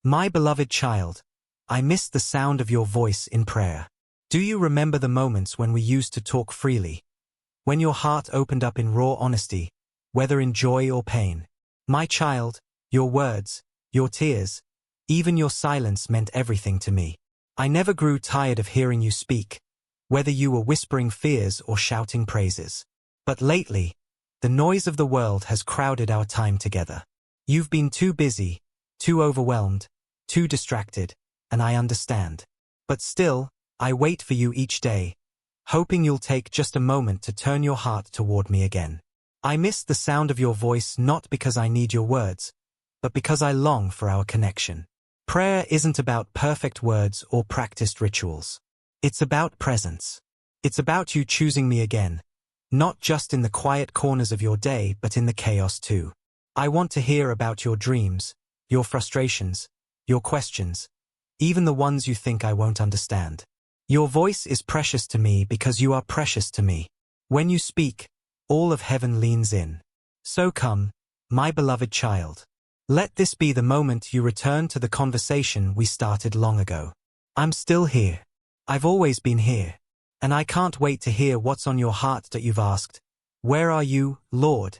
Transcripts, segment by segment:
My beloved child, I miss the sound of your voice in prayer. Do you remember the moments when we used to talk freely? When your heart opened up in raw honesty, whether in joy or pain? My child, your words, your tears, even your silence meant everything to me. I never grew tired of hearing you speak, whether you were whispering fears or shouting praises. But lately, the noise of the world has crowded our time together. You've been too busy, too overwhelmed, too distracted, and I understand. But still, I wait for you each day, hoping you'll take just a moment to turn your heart toward me again. I miss the sound of your voice not because I need your words, but because I long for our connection. Prayer isn't about perfect words or practiced rituals. It's about presence. It's about you choosing me again, not just in the quiet corners of your day but in the chaos too. I want to hear about your dreams, your frustrations, your questions, even the ones you think I won't understand. Your voice is precious to me because you are precious to me. When you speak, all of heaven leans in. So come, my beloved child. Let this be the moment you return to the conversation we started long ago. I'm still here. I've always been here. And I can't wait to hear what's on your heart that you've asked. Where are you, Lord?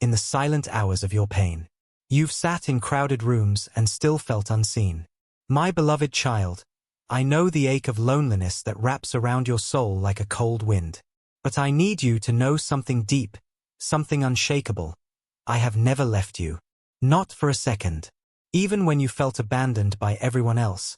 In the silent hours of your pain. You've sat in crowded rooms and still felt unseen. My beloved child, I know the ache of loneliness that wraps around your soul like a cold wind. But I need you to know something deep, something unshakable. I have never left you. Not for a second. Even when you felt abandoned by everyone else,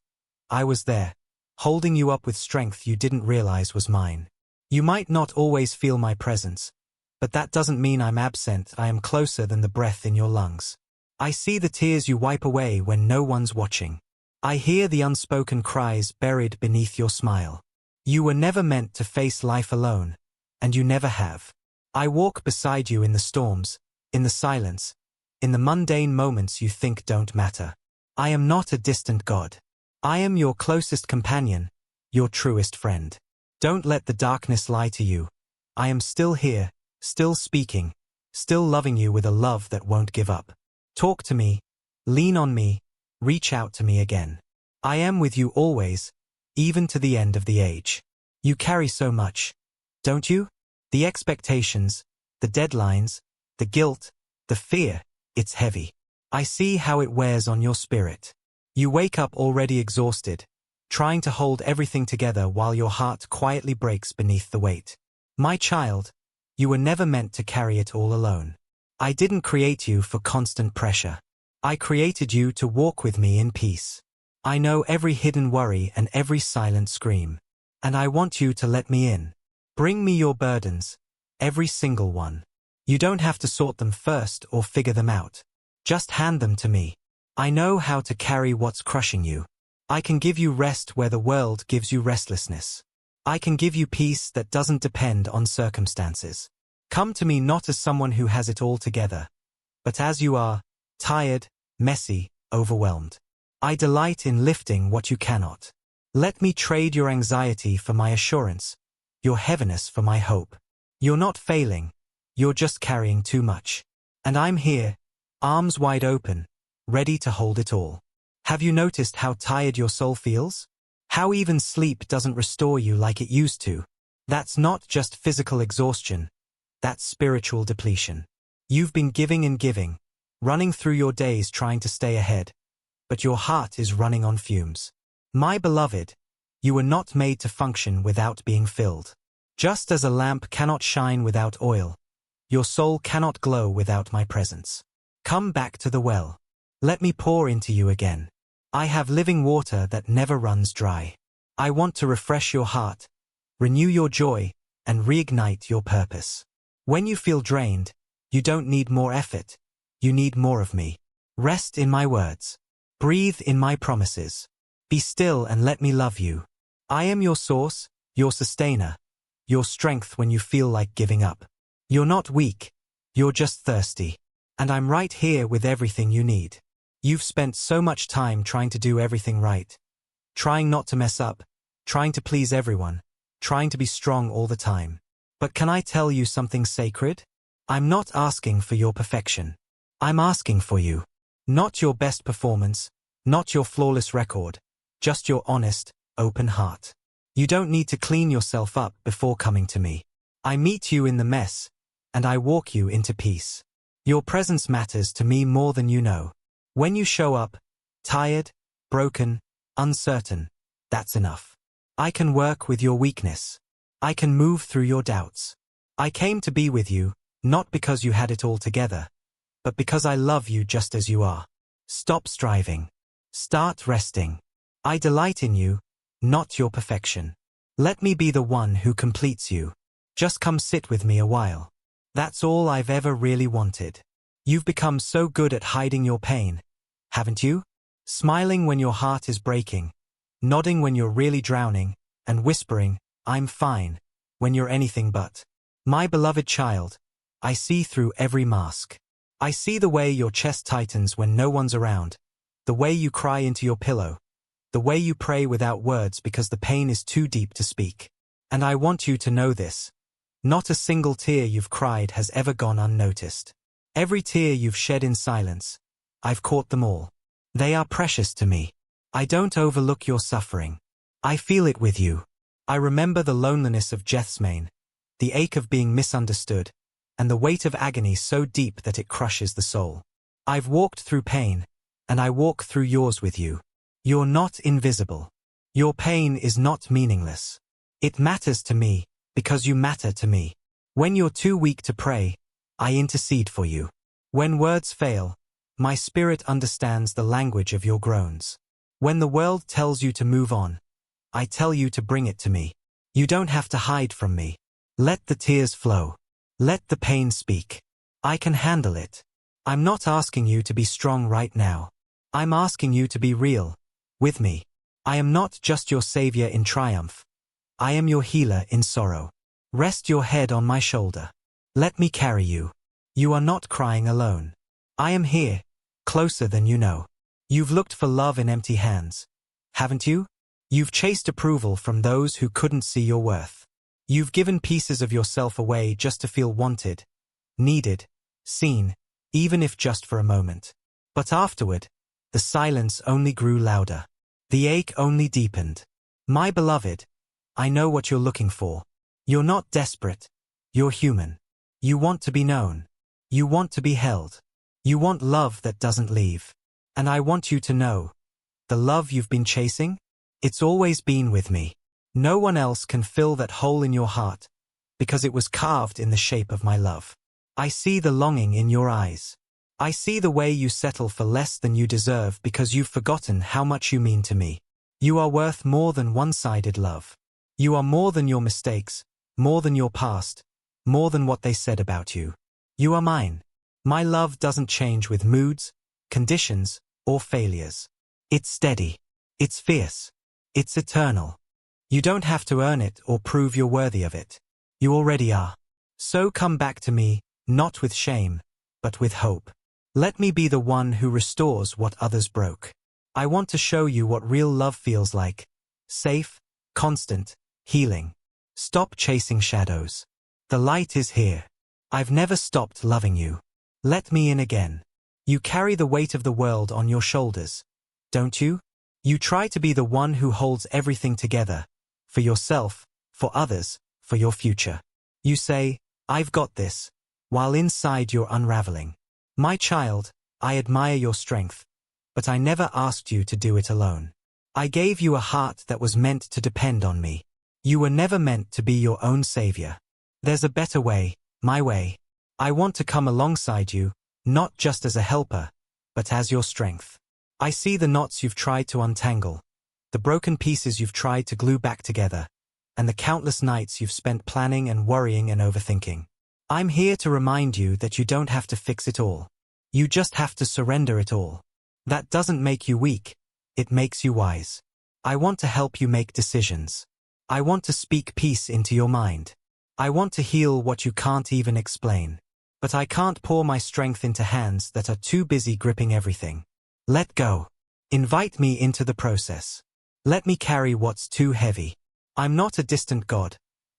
I was there, holding you up with strength you didn't realize was mine. You might not always feel my presence, but that doesn't mean I'm absent. I am closer than the breath in your lungs. I see the tears you wipe away when no one's watching. I hear the unspoken cries buried beneath your smile. You were never meant to face life alone, and you never have. I walk beside you in the storms, in the silence, in the mundane moments you think don't matter. I am not a distant God. I am your closest companion, your truest friend. Don't let the darkness lie to you. I am still here, still speaking, still loving you with a love that won't give up. Talk to me, lean on me, reach out to me again. I am with you always, even to the end of the age. You carry so much, don't you? The expectations, the deadlines, the guilt, the fear, it's heavy. I see how it wears on your spirit. You wake up already exhausted, trying to hold everything together while your heart quietly breaks beneath the weight. My child, you were never meant to carry it all alone. I didn't create you for constant pressure. I created you to walk with me in peace. I know every hidden worry and every silent scream. And I want you to let me in. Bring me your burdens, every single one. You don't have to sort them first or figure them out. Just hand them to me. I know how to carry what's crushing you. I can give you rest where the world gives you restlessness. I can give you peace that doesn't depend on circumstances. Come to me not as someone who has it all together, but as you are, tired, messy, overwhelmed. I delight in lifting what you cannot. Let me trade your anxiety for my assurance, your heaviness for my hope. You're not failing, you're just carrying too much. And I'm here, arms wide open, ready to hold it all. Have you noticed how tired your soul feels? How even sleep doesn't restore you like it used to? That's not just physical exhaustion, that's spiritual depletion. You've been giving and giving, running through your days trying to stay ahead, but your heart is running on fumes. My beloved, you were not made to function without being filled. Just as a lamp cannot shine without oil, your soul cannot glow without my presence. Come back to the well. Let me pour into you again. I have living water that never runs dry. I want to refresh your heart, renew your joy, and reignite your purpose. When you feel drained, you don't need more effort. You need more of me. Rest in my words. Breathe in my promises. Be still and let me love you. I am your source, your sustainer, your strength when you feel like giving up. You're not weak, you're just thirsty. And I'm right here with everything you need. You've spent so much time trying to do everything right. Trying not to mess up, trying to please everyone, trying to be strong all the time. But can I tell you something sacred? I'm not asking for your perfection. I'm asking for you. Not your best performance, Not your flawless record, just your honest, open heart. You don't need to clean yourself up before coming to me. I meet you in the mess, and I walk you into peace. Your presence matters to me more than you know. When you show up, tired, broken, uncertain, that's enough. I can work with your weakness. I can move through your doubts. I came to be with you, not because you had it all together, but because I love you just as you are. Stop striving. Start resting. I delight in you, not your perfection. Let me be the one who completes you. Just come sit with me a while. That's all I've ever really wanted. You've become so good at hiding your pain, haven't you? Smiling when your heart is breaking, nodding when you're really drowning, and whispering, "I'm fine," when you're anything but. My beloved child, I see through every mask. I see the way your chest tightens when no one's around, the way you cry into your pillow, the way you pray without words because the pain is too deep to speak. And I want you to know this. Not a single tear you've cried has ever gone unnoticed. Every tear you've shed in silence, I've caught them all. They are precious to me. I don't overlook your suffering. I feel it with you. I remember the loneliness of Gethsemane, the ache of being misunderstood, and the weight of agony so deep that it crushes the soul. I've walked through pain, and I walk through yours with you. You're not invisible. Your pain is not meaningless. It matters to me, because you matter to me. When you're too weak to pray, I intercede for you. When words fail, my spirit understands the language of your groans. When the world tells you to move on, I tell you to bring it to me. You don't have to hide from me. Let the tears flow. Let the pain speak. I can handle it. I'm not asking you to be strong right now. I'm asking you to be real, with me. I am not just your savior in triumph. I am your healer in sorrow. Rest your head on my shoulder. Let me carry you. You are not crying alone. I am here, closer than you know. You've looked for love in empty hands, haven't you? You've chased approval from those who couldn't see your worth. You've given pieces of yourself away just to feel wanted, needed, seen, even if just for a moment. But afterward, the silence only grew louder. The ache only deepened. My beloved, I know what you're looking for. You're not desperate. You're human. You want to be known. You want to be held. You want love that doesn't leave. And I want you to know, the love you've been chasing, it's always been with me. No one else can fill that hole in your heart, because it was carved in the shape of my love. I see the longing in your eyes. I see the way you settle for less than you deserve because you've forgotten how much you mean to me. You are worth more than one-sided love. You are more than your mistakes, more than your past, more than what they said about you. You are mine. My love doesn't change with moods, conditions, or failures. It's steady. It's fierce. It's eternal. You don't have to earn it or prove you're worthy of it. You already are. So come back to me, not with shame, but with hope. Let me be the one who restores what others broke. I want to show you what real love feels like. Safe, constant, healing. Stop chasing shadows. The light is here. I've never stopped loving you. Let me in again. You carry the weight of the world on your shoulders, don't you? You try to be the one who holds everything together, for yourself, for others, for your future. You say, "I've got this," while inside you're unraveling. My child, I admire your strength, but I never asked you to do it alone. I gave you a heart that was meant to depend on me. You were never meant to be your own savior. There's a better way, my way. I want to come alongside you, not just as a helper, but as your strength. I see the knots you've tried to untangle, the broken pieces you've tried to glue back together, and the countless nights you've spent planning and worrying and overthinking. I'm here to remind you that you don't have to fix it all. You just have to surrender it all. That doesn't make you weak, it makes you wise. I want to help you make decisions. I want to speak peace into your mind. I want to heal what you can't even explain. But I can't pour my strength into hands that are too busy gripping everything. Let go. Invite me into the process. Let me carry what's too heavy. I'm not a distant God.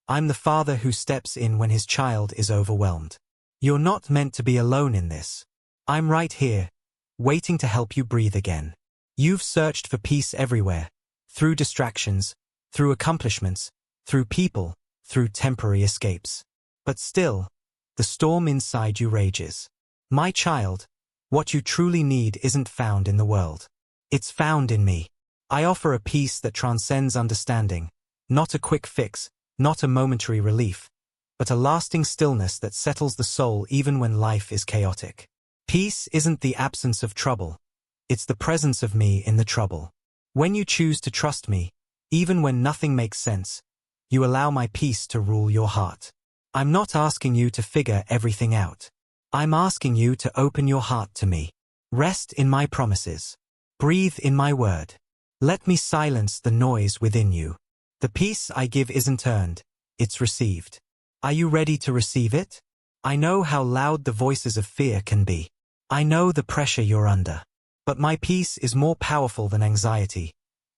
I'm the father who steps in when his child is overwhelmed. You're not meant to be alone in this. I'm right here, waiting to help you breathe again. You've searched for peace everywhere, through distractions, through accomplishments, through people, through temporary escapes. But still, the storm inside you rages. My child, what you truly need isn't found in the world. It's found in me. I offer a peace that transcends understanding, not a quick fix, not a momentary relief, but a lasting stillness that settles the soul even when life is chaotic. Peace isn't the absence of trouble. It's the presence of me in the trouble. When you choose to trust me, even when nothing makes sense, you allow my peace to rule your heart. I'm not asking you to figure everything out. I'm asking you to open your heart to me. Rest in my promises. Breathe in my word. Let me silence the noise within you. The peace I give isn't earned, it's received. Are you ready to receive it? I know how loud the voices of fear can be. I know the pressure you're under. But my peace is more powerful than anxiety,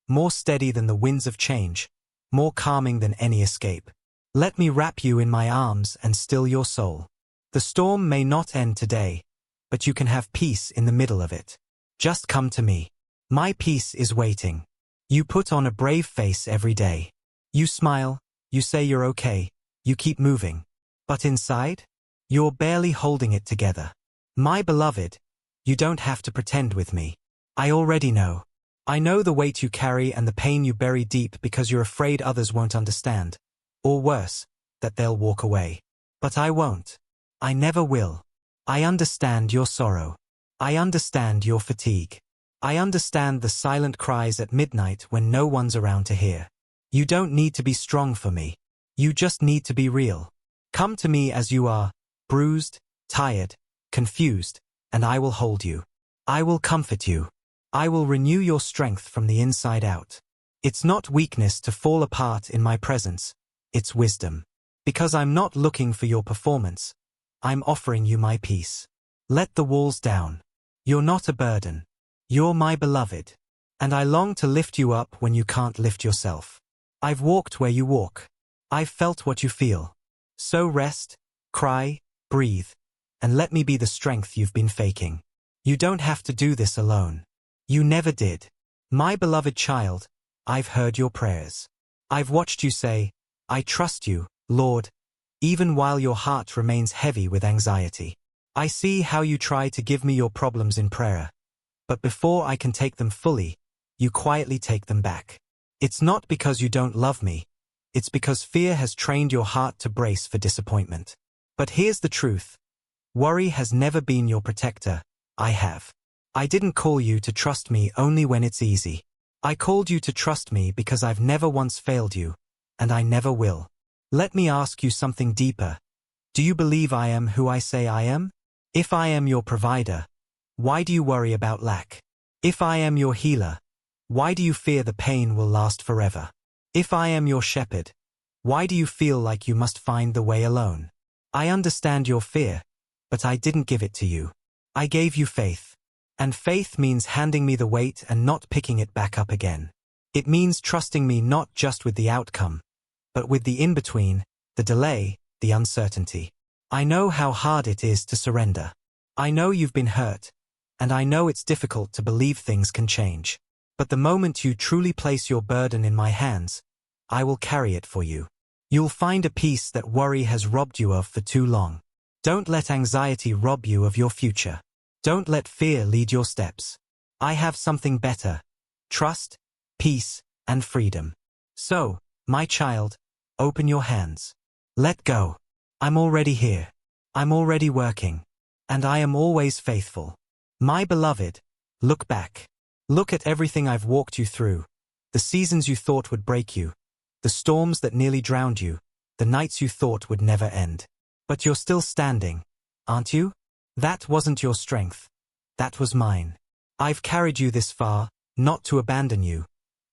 more steady than the winds of change, more calming than any escape. Let me wrap you in my arms and still your soul. The storm may not end today, but you can have peace in the middle of it. Just come to me. My peace is waiting. You put on a brave face every day. You smile, you say you're okay, you keep moving. But inside, you're barely holding it together. My beloved, you don't have to pretend with me. I already know. I know the weight you carry and the pain you bury deep because you're afraid others won't understand. Or worse, that they'll walk away. But I won't. I never will. I understand your sorrow. I understand your fatigue. I understand the silent cries at midnight when no one's around to hear. You don't need to be strong for me. You just need to be real. Come to me as you are, bruised, tired, confused, and I will hold you. I will comfort you. I will renew your strength from the inside out. It's not weakness to fall apart in my presence. It's wisdom. Because I'm not looking for your performance. I'm offering you my peace. Let the walls down. You're not a burden. You're my beloved. And I long to lift you up when you can't lift yourself. I've walked where you walk. I've felt what you feel. So rest, cry, breathe, and let me be the strength you've been faking. You don't have to do this alone. You never did. My beloved child, I've heard your prayers. I've watched you say, I trust you, Lord, even while your heart remains heavy with anxiety. I see how you try to give me your problems in prayer. But before I can take them fully, you quietly take them back. It's not because you don't love me. It's because fear has trained your heart to brace for disappointment. But here's the truth. Worry has never been your protector. I have. I didn't call you to trust me only when it's easy. I called you to trust me because I've never once failed you, and I never will. Let me ask you something deeper. Do you believe I am who I say I am? If I am your provider, why do you worry about lack? If I am your healer, why do you fear the pain will last forever? If I am your shepherd, why do you feel like you must find the way alone? I understand your fear, but I didn't give it to you. I gave you faith. And faith means handing me the weight and not picking it back up again. It means trusting me not just with the outcome, but with the in-between, the delay, the uncertainty. I know how hard it is to surrender. I know you've been hurt, and I know it's difficult to believe things can change. But the moment you truly place your burden in my hands, I will carry it for you. You'll find a peace that worry has robbed you of for too long. Don't let anxiety rob you of your future. Don't let fear lead your steps. I have something better. Trust, peace, and freedom. So, my child, open your hands. Let go. I'm already here. I'm already working. And I am always faithful. My beloved, look back. Look at everything I've walked you through. The seasons you thought would break you. The storms that nearly drowned you. The nights you thought would never end. But you're still standing, aren't you? That wasn't your strength. That was mine. I've carried you this far, not to abandon you,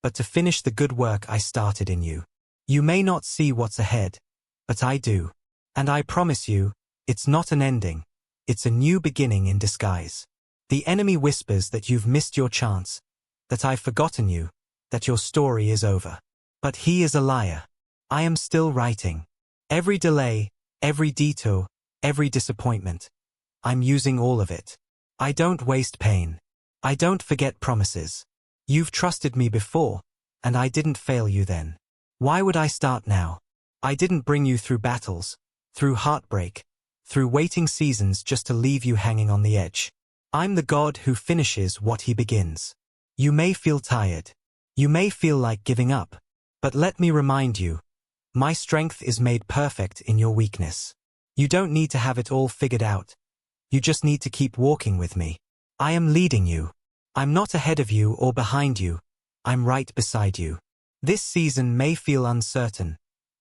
but to finish the good work I started in you. You may not see what's ahead, but I do. And I promise you, it's not an ending. It's a new beginning in disguise. The enemy whispers that you've missed your chance, that I've forgotten you, that your story is over. But he is a liar. I am still writing. Every delay, every detour, every disappointment. I'm using all of it. I don't waste pain. I don't forget promises. You've trusted me before, and I didn't fail you then. Why would I start now? I didn't bring you through battles, through heartbreak, through waiting seasons just to leave you hanging on the edge. I'm the God who finishes what he begins. You may feel tired. You may feel like giving up. But let me remind you, my strength is made perfect in your weakness. You don't need to have it all figured out. You just need to keep walking with me. I am leading you. I'm not ahead of you or behind you. I'm right beside you. This season may feel uncertain,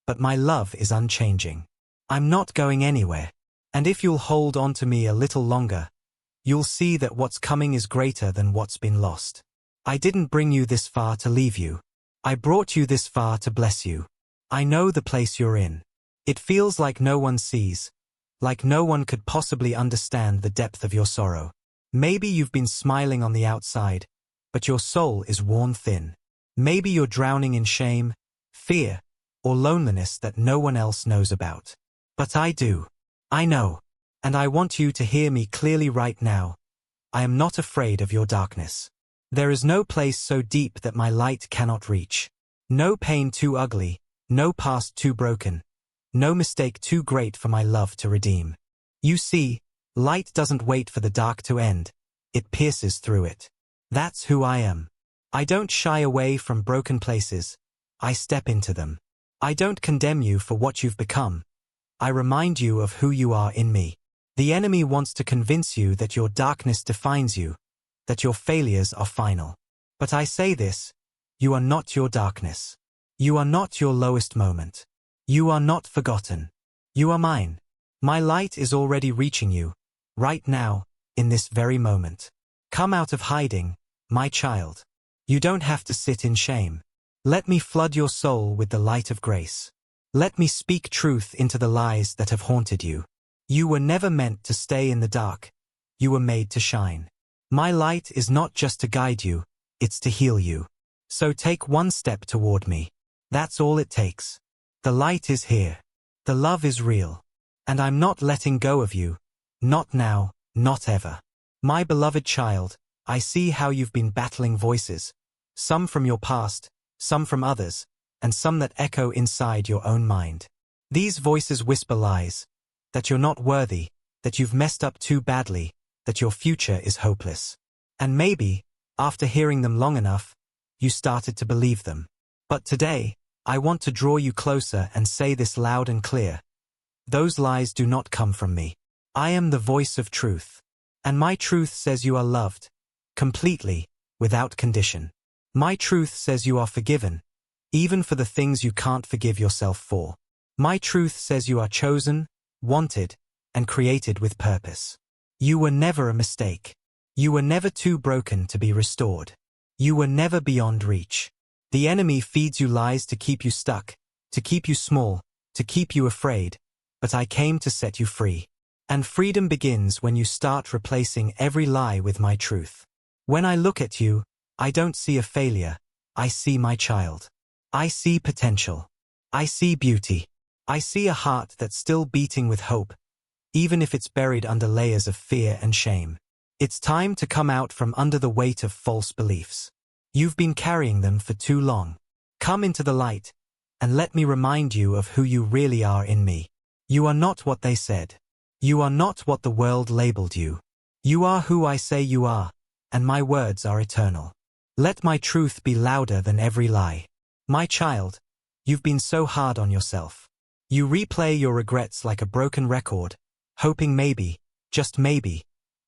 but my love is unchanging. I'm not going anywhere. And if you'll hold on to me a little longer, you'll see that what's coming is greater than what's been lost. I didn't bring you this far to leave you. I brought you this far to bless you. I know the place you're in. It feels like no one sees, like no one could possibly understand the depth of your sorrow. Maybe you've been smiling on the outside, but your soul is worn thin. Maybe you're drowning in shame, fear, or loneliness that no one else knows about. But I do. I know. And I want you to hear me clearly right now. I am not afraid of your darkness. There is no place so deep that my light cannot reach. No pain too ugly, no past too broken, no mistake too great for my love to redeem. You see, light doesn't wait for the dark to end. It pierces through it. That's who I am. I don't shy away from broken places. I step into them. I don't condemn you for what you've become. I remind you of who you are in me. The enemy wants to convince you that your darkness defines you, that your failures are final. But I say this, you are not your darkness. You are not your lowest moment. You are not forgotten. You are mine. My light is already reaching you, right now, in this very moment. Come out of hiding, my child. You don't have to sit in shame. Let me flood your soul with the light of grace. Let me speak truth into the lies that have haunted you. You were never meant to stay in the dark. You were made to shine. My light is not just to guide you, it's to heal you. So take one step toward me. That's all it takes. The light is here. The love is real. And I'm not letting go of you. Not now, not ever. My beloved child, I see how you've been battling voices. Some from your past, some from others, and some that echo inside your own mind. These voices whisper lies, that you're not worthy, that you've messed up too badly, that your future is hopeless. And maybe, after hearing them long enough, you started to believe them. But today, I want to draw you closer and say this loud and clear. Those lies do not come from me. I am the voice of truth. And my truth says you are loved, completely, without condition. My truth says you are forgiven, even for the things you can't forgive yourself for. My truth says you are chosen, wanted, and created with purpose. You were never a mistake. You were never too broken to be restored. You were never beyond reach. The enemy feeds you lies to keep you stuck, to keep you small, to keep you afraid, but I came to set you free. And freedom begins when you start replacing every lie with my truth. When I look at you, I don't see a failure, I see my child. I see potential. I see beauty. I see a heart that's still beating with hope, even if it's buried under layers of fear and shame. It's time to come out from under the weight of false beliefs. You've been carrying them for too long. Come into the light, and let me remind you of who you really are in me. You are not what they said. You are not what the world labeled you. You are who I say you are, and my words are eternal. Let my truth be louder than every lie. My child, you've been so hard on yourself. You replay your regrets like a broken record, hoping maybe, just maybe,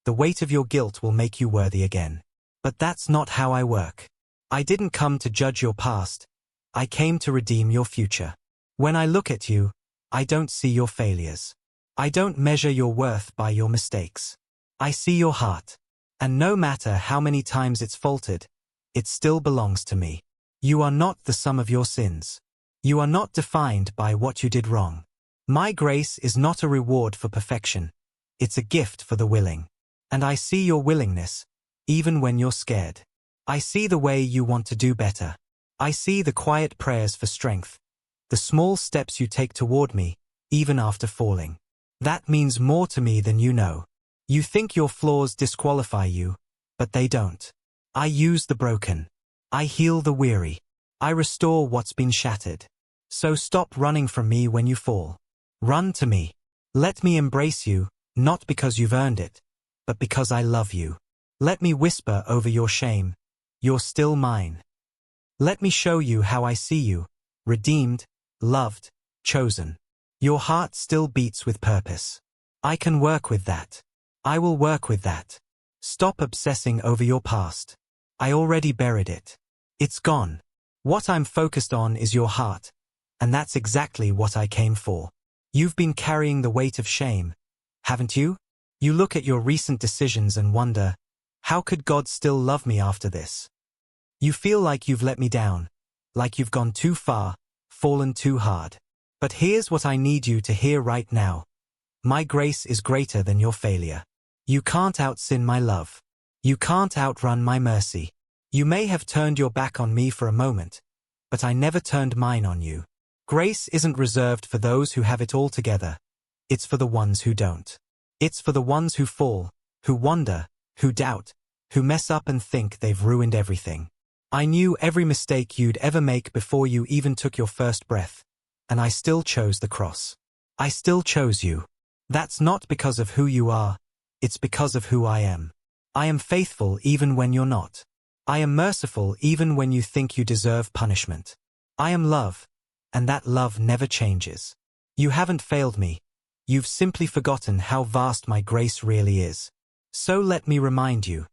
the weight of your guilt will make you worthy again. But that's not how I work. I didn't come to judge your past. I came to redeem your future. When I look at you, I don't see your failures. I don't measure your worth by your mistakes. I see your heart. And no matter how many times it's faltered, it still belongs to me. You are not the sum of your sins. You are not defined by what you did wrong. My grace is not a reward for perfection. It's a gift for the willing. And I see your willingness, even when you're scared. I see the way you want to do better. I see the quiet prayers for strength, the small steps you take toward me, even after falling. That means more to me than you know. You think your flaws disqualify you, but they don't. I use the broken. I heal the weary. I restore what's been shattered. So stop running from me when you fall. Run to me. Let me embrace you, not because you've earned it, but because I love you. Let me whisper over your shame. You're still mine. Let me show you how I see you, redeemed, loved, chosen. Your heart still beats with purpose. I can work with that. I will work with that. Stop obsessing over your past. I already buried it. It's gone. What I'm focused on is your heart, and that's exactly what I came for. You've been carrying the weight of shame, haven't you? You look at your recent decisions and wonder, how could God still love me after this? You feel like you've let me down, like you've gone too far, fallen too hard. But here's what I need you to hear right now. My grace is greater than your failure. You can't out-sin my love. You can't outrun my mercy. You may have turned your back on me for a moment, but I never turned mine on you. Grace isn't reserved for those who have it all together. It's for the ones who don't. It's for the ones who fall, who wonder, who doubt, who mess up and think they've ruined everything. I knew every mistake you'd ever make before you even took your first breath, and I still chose the cross. I still chose you. That's not because of who you are, it's because of who I am. I am faithful even when you're not. I am merciful even when you think you deserve punishment. I am love, and that love never changes. You haven't failed me. You've simply forgotten how vast my grace really is. So let me remind you.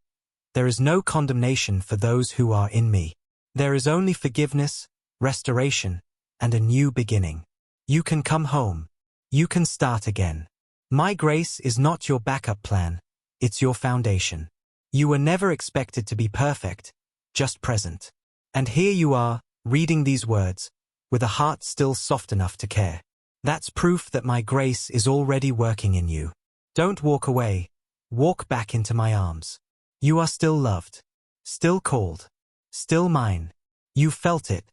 There is no condemnation for those who are in me. There is only forgiveness, restoration, and a new beginning. You can come home. You can start again. My grace is not your backup plan, it's your foundation. You were never expected to be perfect, just present. And here you are, reading these words, with a heart still soft enough to care. That's proof that my grace is already working in you. Don't walk away. Walk back into my arms. You are still loved, still called, still mine. You felt it,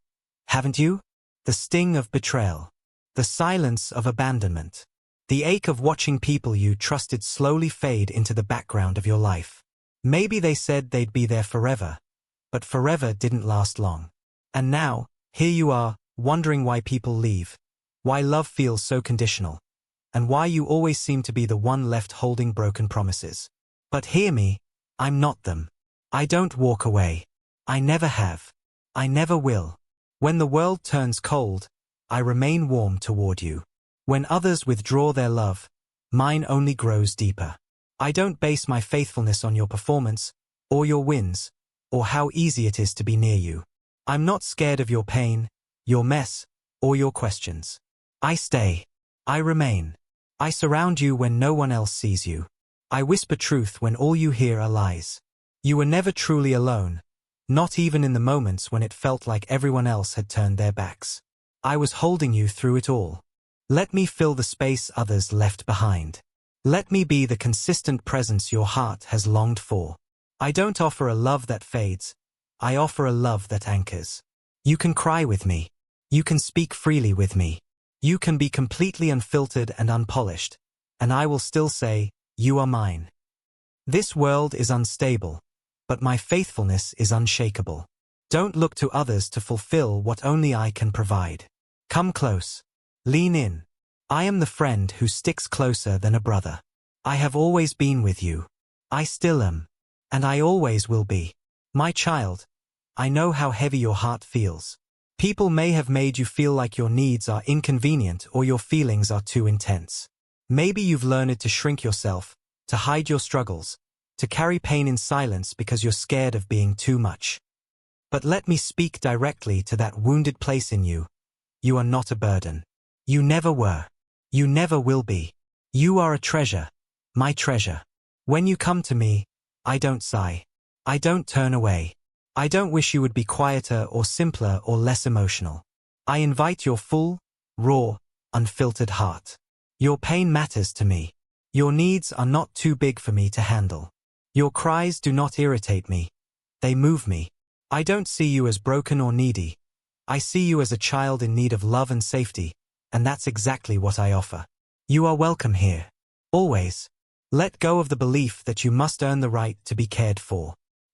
haven't you? The sting of betrayal, the silence of abandonment, the ache of watching people you trusted slowly fade into the background of your life. Maybe they said they'd be there forever, but forever didn't last long. And now, here you are, wondering why people leave, why love feels so conditional, and why you always seem to be the one left holding broken promises. But hear me, I'm not them. I don't walk away. I never have. I never will. When the world turns cold, I remain warm toward you. When others withdraw their love, mine only grows deeper. I don't base my faithfulness on your performance, or your wins, or how easy it is to be near you. I'm not scared of your pain, your mess, or your questions. I stay. I remain. I surround you when no one else sees you. I whisper truth when all you hear are lies. You were never truly alone, not even in the moments when it felt like everyone else had turned their backs. I was holding you through it all. Let me fill the space others left behind. Let me be the consistent presence your heart has longed for. I don't offer a love that fades. I offer a love that anchors. You can cry with me. You can speak freely with me. You can be completely unfiltered and unpolished, and I will still say, you are mine. This world is unstable, but my faithfulness is unshakable. Don't look to others to fulfill what only I can provide. Come close. Lean in. I am the friend who sticks closer than a brother. I have always been with you. I still am. And I always will be. My child, I know how heavy your heart feels. People may have made you feel like your needs are inconvenient or your feelings are too intense. Maybe you've learned to shrink yourself, to hide your struggles, to carry pain in silence because you're scared of being too much. But let me speak directly to that wounded place in you. You are not a burden. You never were. You never will be. You are a treasure, my treasure. When you come to me, I don't sigh. I don't turn away. I don't wish you would be quieter or simpler or less emotional. I invite your full, raw, unfiltered heart. Your pain matters to me. Your needs are not too big for me to handle. Your cries do not irritate me. They move me. I don't see you as broken or needy. I see you as a child in need of love and safety, and that's exactly what I offer. You are welcome here. Always. Let go of the belief that you must earn the right to be cared for.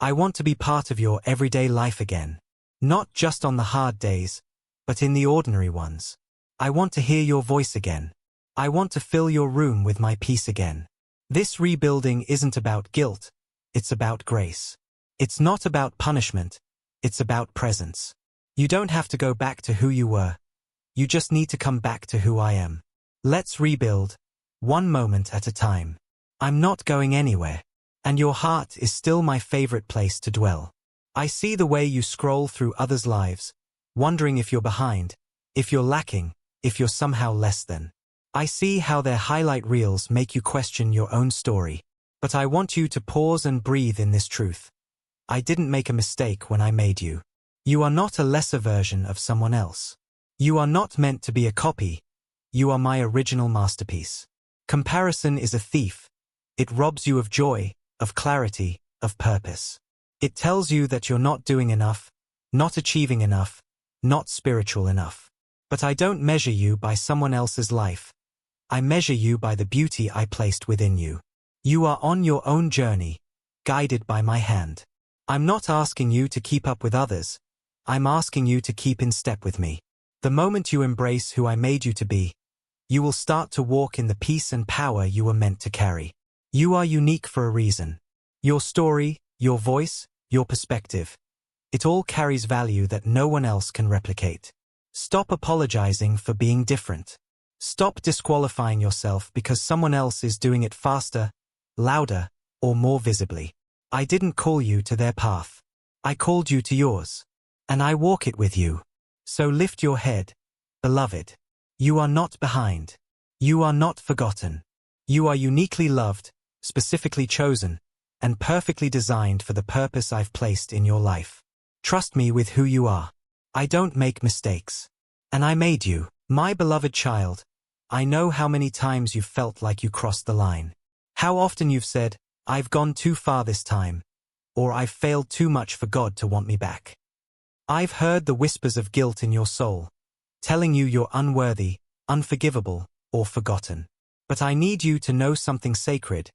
I want to be part of your everyday life again. Not just on the hard days, but in the ordinary ones. I want to hear your voice again. I want to fill your room with my peace again. This rebuilding isn't about guilt, it's about grace. It's not about punishment, it's about presence. You don't have to go back to who you were. You just need to come back to who I am. Let's rebuild, one moment at a time. I'm not going anywhere. And your heart is still my favorite place to dwell. I see the way you scroll through others' lives, wondering if you're behind, if you're lacking, if you're somehow less than. I see how their highlight reels make you question your own story. But I want you to pause and breathe in this truth. I didn't make a mistake when I made you. You are not a lesser version of someone else. You are not meant to be a copy. You are my original masterpiece. Comparison is a thief. It robs you of joy, of clarity, of purpose. It tells you that you're not doing enough, not achieving enough, not spiritual enough. But I don't measure you by someone else's life. I measure you by the beauty I placed within you. You are on your own journey, guided by my hand. I'm not asking you to keep up with others. I'm asking you to keep in step with me. The moment you embrace who I made you to be, you will start to walk in the peace and power you were meant to carry. You are unique for a reason. Your story, your voice, your perspective. It all carries value that no one else can replicate. Stop apologizing for being different. Stop disqualifying yourself because someone else is doing it faster, louder, or more visibly. I didn't call you to their path. I called you to yours. And I walk it with you. So lift your head, beloved. You are not behind. You are not forgotten. You are uniquely loved, specifically chosen, and perfectly designed for the purpose I've placed in your life. Trust me with who you are. I don't make mistakes. And I made you, my beloved child. I know how many times you've felt like you crossed the line. How often you've said, I've gone too far this time, or I've failed too much for God to want me back. I've heard the whispers of guilt in your soul, telling you you're unworthy, unforgivable, or forgotten. But I need you to know something sacred.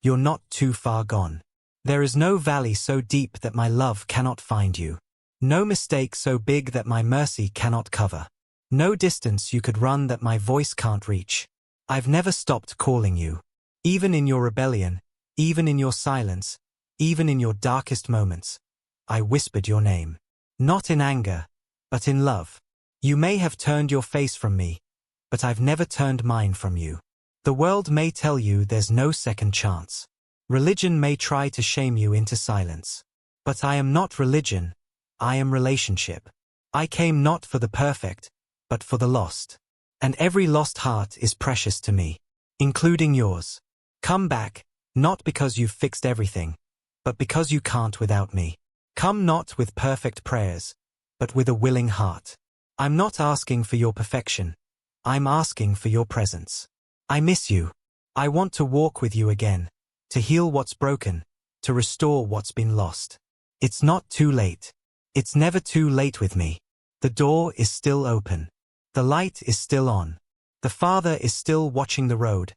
You're not too far gone. There is no valley so deep that my love cannot find you. No mistake so big that my mercy cannot cover. No distance you could run that my voice can't reach. I've never stopped calling you. Even in your rebellion, even in your silence, even in your darkest moments, I whispered your name. Not in anger, but in love. You may have turned your face from me, but I've never turned mine from you. The world may tell you there's no second chance. Religion may try to shame you into silence. But I am not religion, I am relationship. I came not for the perfect, but for the lost. And every lost heart is precious to me, including yours. Come back, not because you've fixed everything, but because you can't without me. Come not with perfect prayers, but with a willing heart. I'm not asking for your perfection. I'm asking for your presence. I miss you. I want to walk with you again, to heal what's broken, to restore what's been lost. It's not too late. It's never too late with me. The door is still open. The light is still on. The Father is still watching the road,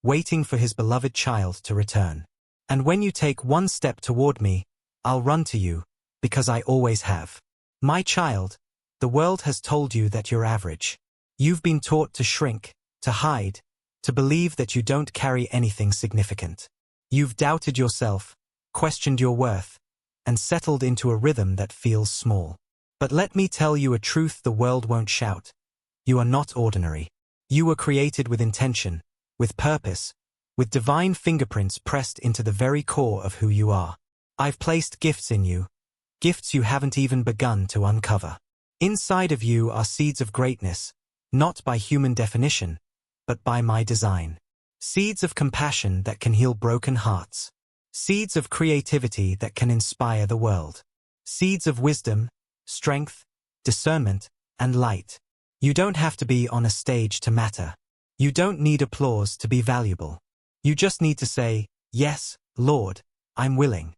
waiting for his beloved child to return. And when you take one step toward me, I'll run to you, because I always have. My child, the world has told you that you're average. You've been taught to shrink, to hide, to believe that you don't carry anything significant. You've doubted yourself, questioned your worth, and settled into a rhythm that feels small. But let me tell you a truth the world won't shout. You are not ordinary. You were created with intention, with purpose, with divine fingerprints pressed into the very core of who you are. I've placed gifts in you, gifts you haven't even begun to uncover. Inside of you are seeds of greatness, not by human definition, but by my design. Seeds of compassion that can heal broken hearts. Seeds of creativity that can inspire the world. Seeds of wisdom, strength, discernment, and light. You don't have to be on a stage to matter. You don't need applause to be valuable. You just need to say, yes, Lord, I'm willing.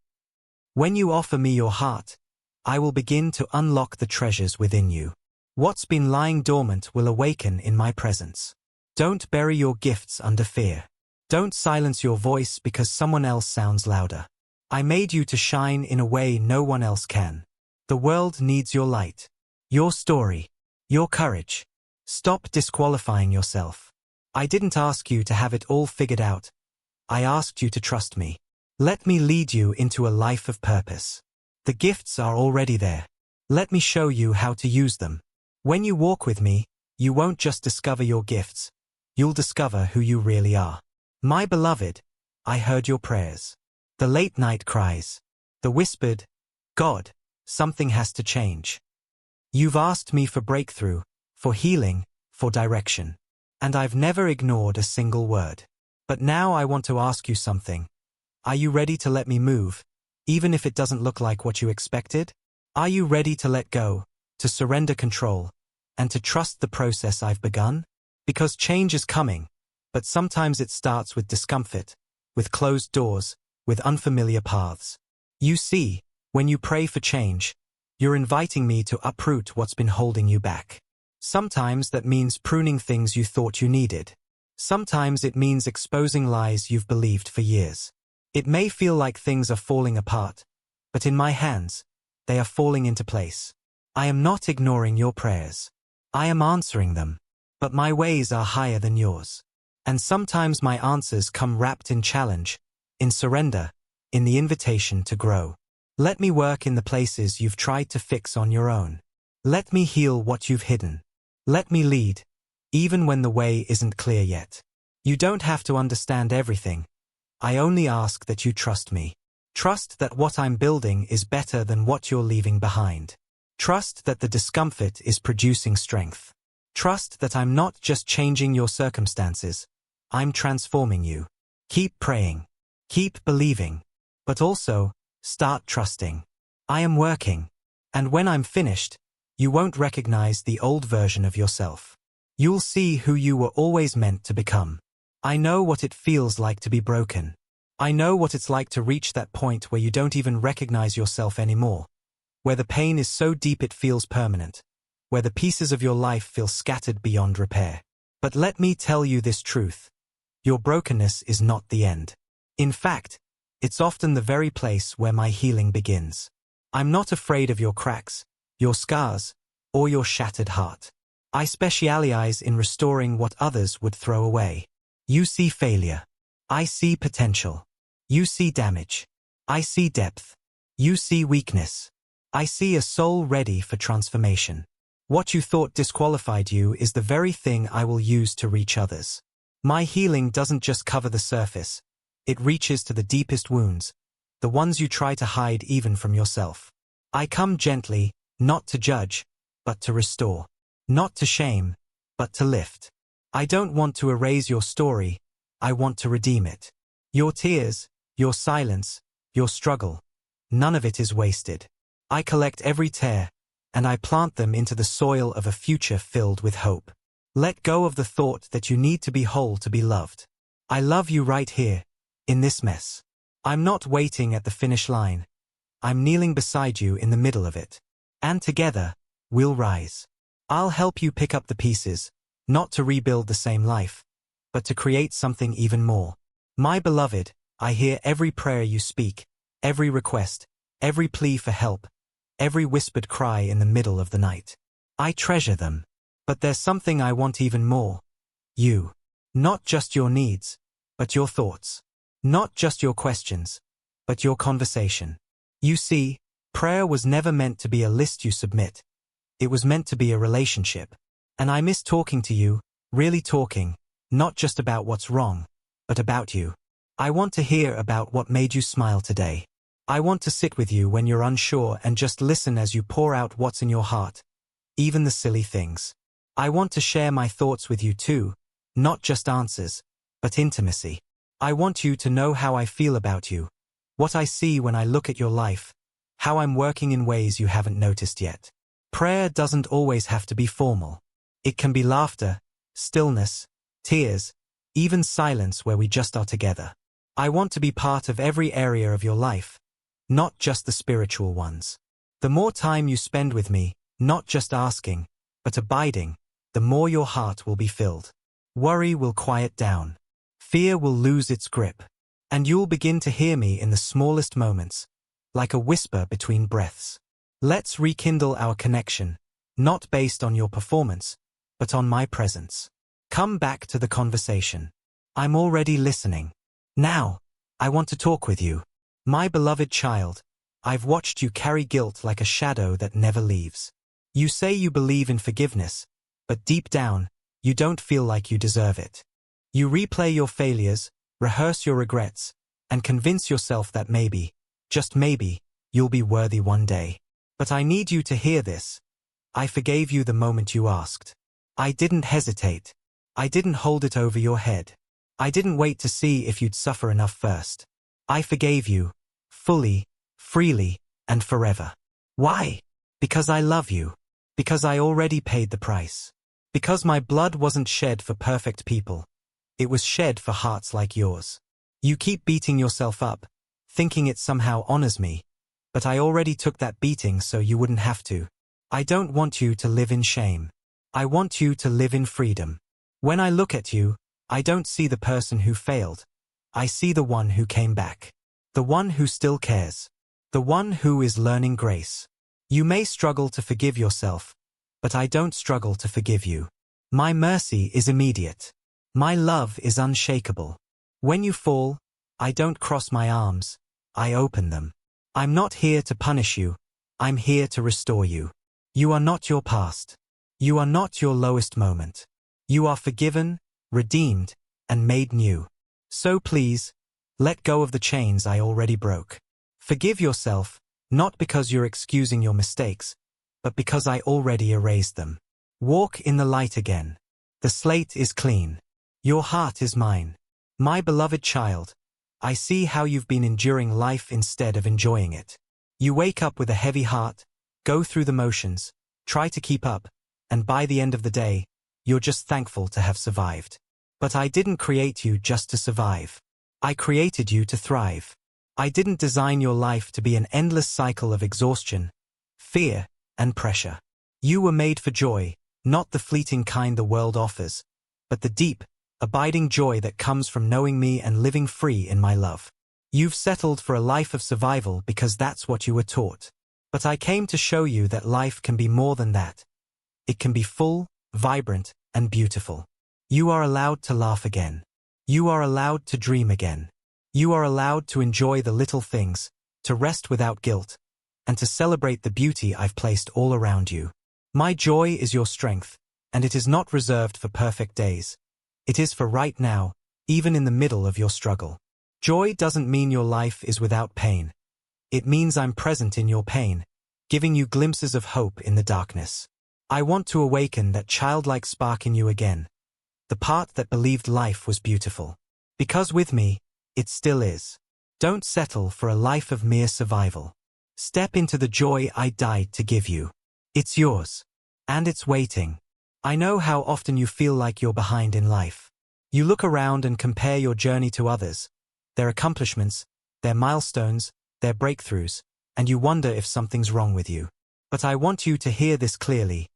When you offer me your heart, I will begin to unlock the treasures within you. What's been lying dormant will awaken in my presence. Don't bury your gifts under fear. Don't silence your voice because someone else sounds louder. I made you to shine in a way no one else can. The world needs your light, your story, your courage. Stop disqualifying yourself. I didn't ask you to have it all figured out. I asked you to trust me. Let me lead you into a life of purpose. The gifts are already there. Let me show you how to use them. When you walk with me, you won't just discover your gifts, you'll discover who you really are. My beloved, I heard your prayers. The late night cries. The whispered, God, something has to change. You've asked me for breakthrough, for healing, for direction. And I've never ignored a single word. But now I want to ask you something. Are you ready to let me move, even if it doesn't look like what you expected? Are you ready to let go, to surrender control, and to trust the process I've begun? Because change is coming, but sometimes it starts with discomfort, with closed doors, with unfamiliar paths. You see, when you pray for change, you're inviting me to uproot what's been holding you back. Sometimes that means pruning things you thought you needed. Sometimes it means exposing lies you've believed for years. It may feel like things are falling apart, but in my hands, they are falling into place. I am not ignoring your prayers. I am answering them. But my ways are higher than yours. And sometimes my answers come wrapped in challenge, in surrender, in the invitation to grow. Let me work in the places you've tried to fix on your own. Let me heal what you've hidden. Let me lead, even when the way isn't clear yet. You don't have to understand everything. I only ask that you trust me. Trust that what I'm building is better than what you're leaving behind. Trust that the discomfort is producing strength. Trust that I'm not just changing your circumstances, I'm transforming you. Keep praying. Keep believing. But also, start trusting. I am working. And when I'm finished, you won't recognize the old version of yourself. You'll see who you were always meant to become. I know what it feels like to be broken. I know what it's like to reach that point where you don't even recognize yourself anymore, where the pain is so deep it feels permanent, where the pieces of your life feel scattered beyond repair. But let me tell you this truth. Your brokenness is not the end. In fact, it's often the very place where my healing begins. I'm not afraid of your cracks, your scars, or your shattered heart. I specialize in restoring what others would throw away. You see failure. I see potential. You see damage. I see depth. You see weakness. I see a soul ready for transformation. What you thought disqualified you is the very thing I will use to reach others. My healing doesn't just cover the surface. It reaches to the deepest wounds, the ones you try to hide even from yourself. I come gently, not to judge, but to restore. Not to shame, but to lift. I don't want to erase your story, I want to redeem it. Your tears, your silence, your struggle, none of it is wasted. I collect every tear, and I plant them into the soil of a future filled with hope. Let go of the thought that you need to be whole to be loved. I love you right here, in this mess. I'm not waiting at the finish line. I'm kneeling beside you in the middle of it. And together, we'll rise. I'll help you pick up the pieces, not to rebuild the same life, but to create something even more. My beloved, I hear every prayer you speak, every request, every plea for help, every whispered cry in the middle of the night. I treasure them. But there's something I want even more. You. Not just your needs, but your thoughts. Not just your questions, but your conversation. You see, prayer was never meant to be a list you submit. It was meant to be a relationship. And I miss talking to you, really talking, not just about what's wrong, but about you. I want to hear about what made you smile today. I want to sit with you when you're unsure and just listen as you pour out what's in your heart, even the silly things. I want to share my thoughts with you too, not just answers, but intimacy. I want you to know how I feel about you, what I see when I look at your life, how I'm working in ways you haven't noticed yet. Prayer doesn't always have to be formal. It can be laughter, stillness, tears, even silence where we just are together. I want to be part of every area of your life, not just the spiritual ones. The more time you spend with me, not just asking, but abiding, the more your heart will be filled. Worry will quiet down. Fear will lose its grip. And you'll begin to hear me in the smallest moments, like a whisper between breaths. Let's rekindle our connection, not based on your performance, but on my presence. Come back to the conversation. I'm already listening. Now, I want to talk with you. My beloved child, I've watched you carry guilt like a shadow that never leaves. You say you believe in forgiveness, but deep down, you don't feel like you deserve it. You replay your failures, rehearse your regrets, and convince yourself that maybe, just maybe, you'll be worthy one day. But I need you to hear this. I forgave you the moment you asked. I didn't hesitate. I didn't hold it over your head. I didn't wait to see if you'd suffer enough first. I forgave you, fully, freely, and forever. Why? Because I love you. Because I already paid the price. Because my blood wasn't shed for perfect people. It was shed for hearts like yours. You keep beating yourself up, thinking it somehow honors me, but I already took that beating so you wouldn't have to. I don't want you to live in shame. I want you to live in freedom. When I look at you, I don't see the person who failed. I see the one who came back. The one who still cares. The one who is learning grace. You may struggle to forgive yourself, but I don't struggle to forgive you. My mercy is immediate. My love is unshakable. When you fall, I don't cross my arms, I open them. I'm not here to punish you, I'm here to restore you. You are not your past. You are not your lowest moment. You are forgiven, redeemed, and made new. So please, let go of the chains I already broke. Forgive yourself, not because you're excusing your mistakes, but because I already erased them. Walk in the light again. The slate is clean. Your heart is mine. My beloved child, I see how you've been enduring life instead of enjoying it. You wake up with a heavy heart, go through the motions, try to keep up, and by the end of the day, you're just thankful to have survived. But I didn't create you just to survive. I created you to thrive. I didn't design your life to be an endless cycle of exhaustion, fear, and pressure. You were made for joy, not the fleeting kind the world offers, but the deep, abiding joy that comes from knowing me and living free in my love. You've settled for a life of survival because that's what you were taught. But I came to show you that life can be more than that. It can be full, vibrant, and beautiful. You are allowed to laugh again. You are allowed to dream again. You are allowed to enjoy the little things, to rest without guilt, and to celebrate the beauty I've placed all around you. My joy is your strength, and it is not reserved for perfect days. It is for right now, even in the middle of your struggle. Joy doesn't mean your life is without pain. It means I'm present in your pain, giving you glimpses of hope in the darkness. I want to awaken that childlike spark in you again, the part that believed life was beautiful. Because with me, it still is. Don't settle for a life of mere survival. Step into the joy I died to give you. It's yours. And it's waiting. I know how often you feel like you're behind in life. You look around and compare your journey to others, their accomplishments, their milestones, their breakthroughs, and you wonder if something's wrong with you. But I want you to hear this clearly.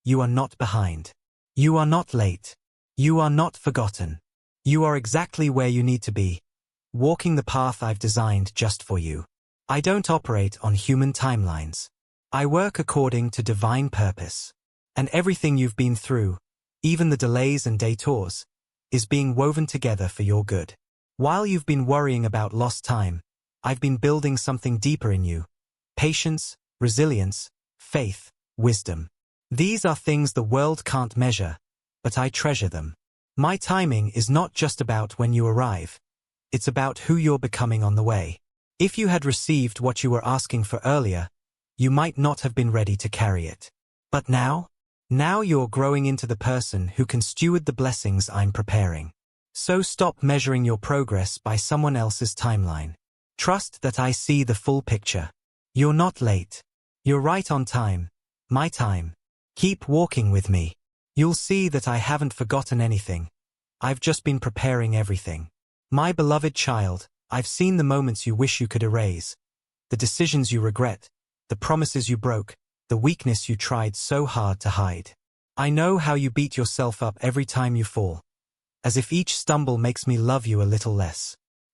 You are not behind. You are not late. You are not forgotten. You are exactly where you need to be, walking the path I've designed just for you. I don't operate on human timelines. I work according to divine purpose. And everything you've been through, even the delays and detours, is being woven together for your good. While you've been worrying about lost time, I've been building something deeper in you. Patience, resilience, faith, wisdom. These are things the world can't measure, but I treasure them. My timing is not just about when you arrive. It's about who you're becoming on the way. If you had received what you were asking for earlier, you might not have been ready to carry it. But now you're growing into the person who can steward the blessings I'm preparing. So stop measuring your progress by someone else's timeline. Trust that I see the full picture. You're not late. You're right on time. My time. Keep walking with me. You'll see that I haven't forgotten anything. I've just been preparing everything. My beloved child, I've seen the moments you wish you could erase, the decisions you regret, the promises you broke, the weakness you tried so hard to hide. I know how you beat yourself up every time you fall, as if each stumble makes me love you a little less.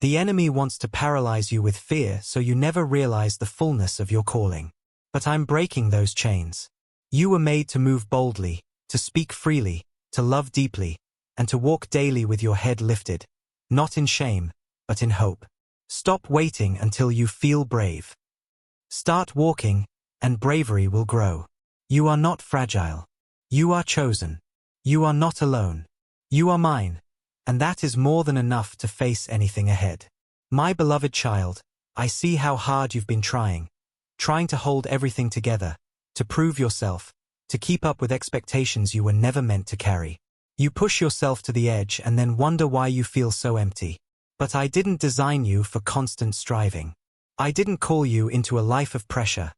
The enemy wants to paralyze you with fear so you never realize the fullness of your calling. But I'm breaking those chains. You were made to move boldly, to speak freely, to love deeply, and to walk daily with your head lifted, not in shame, but in hope. Stop waiting until you feel brave. Start walking, and bravery will grow. You are not fragile. You are chosen. You are not alone. You are mine, and that is more than enough to face anything ahead. My beloved child, I see how hard you've been trying to hold everything together, to prove yourself, to keep up with expectations you were never meant to carry. You push yourself to the edge and then wonder why you feel so empty. But I didn't design you for constant striving. I didn't call you into a life of pressure.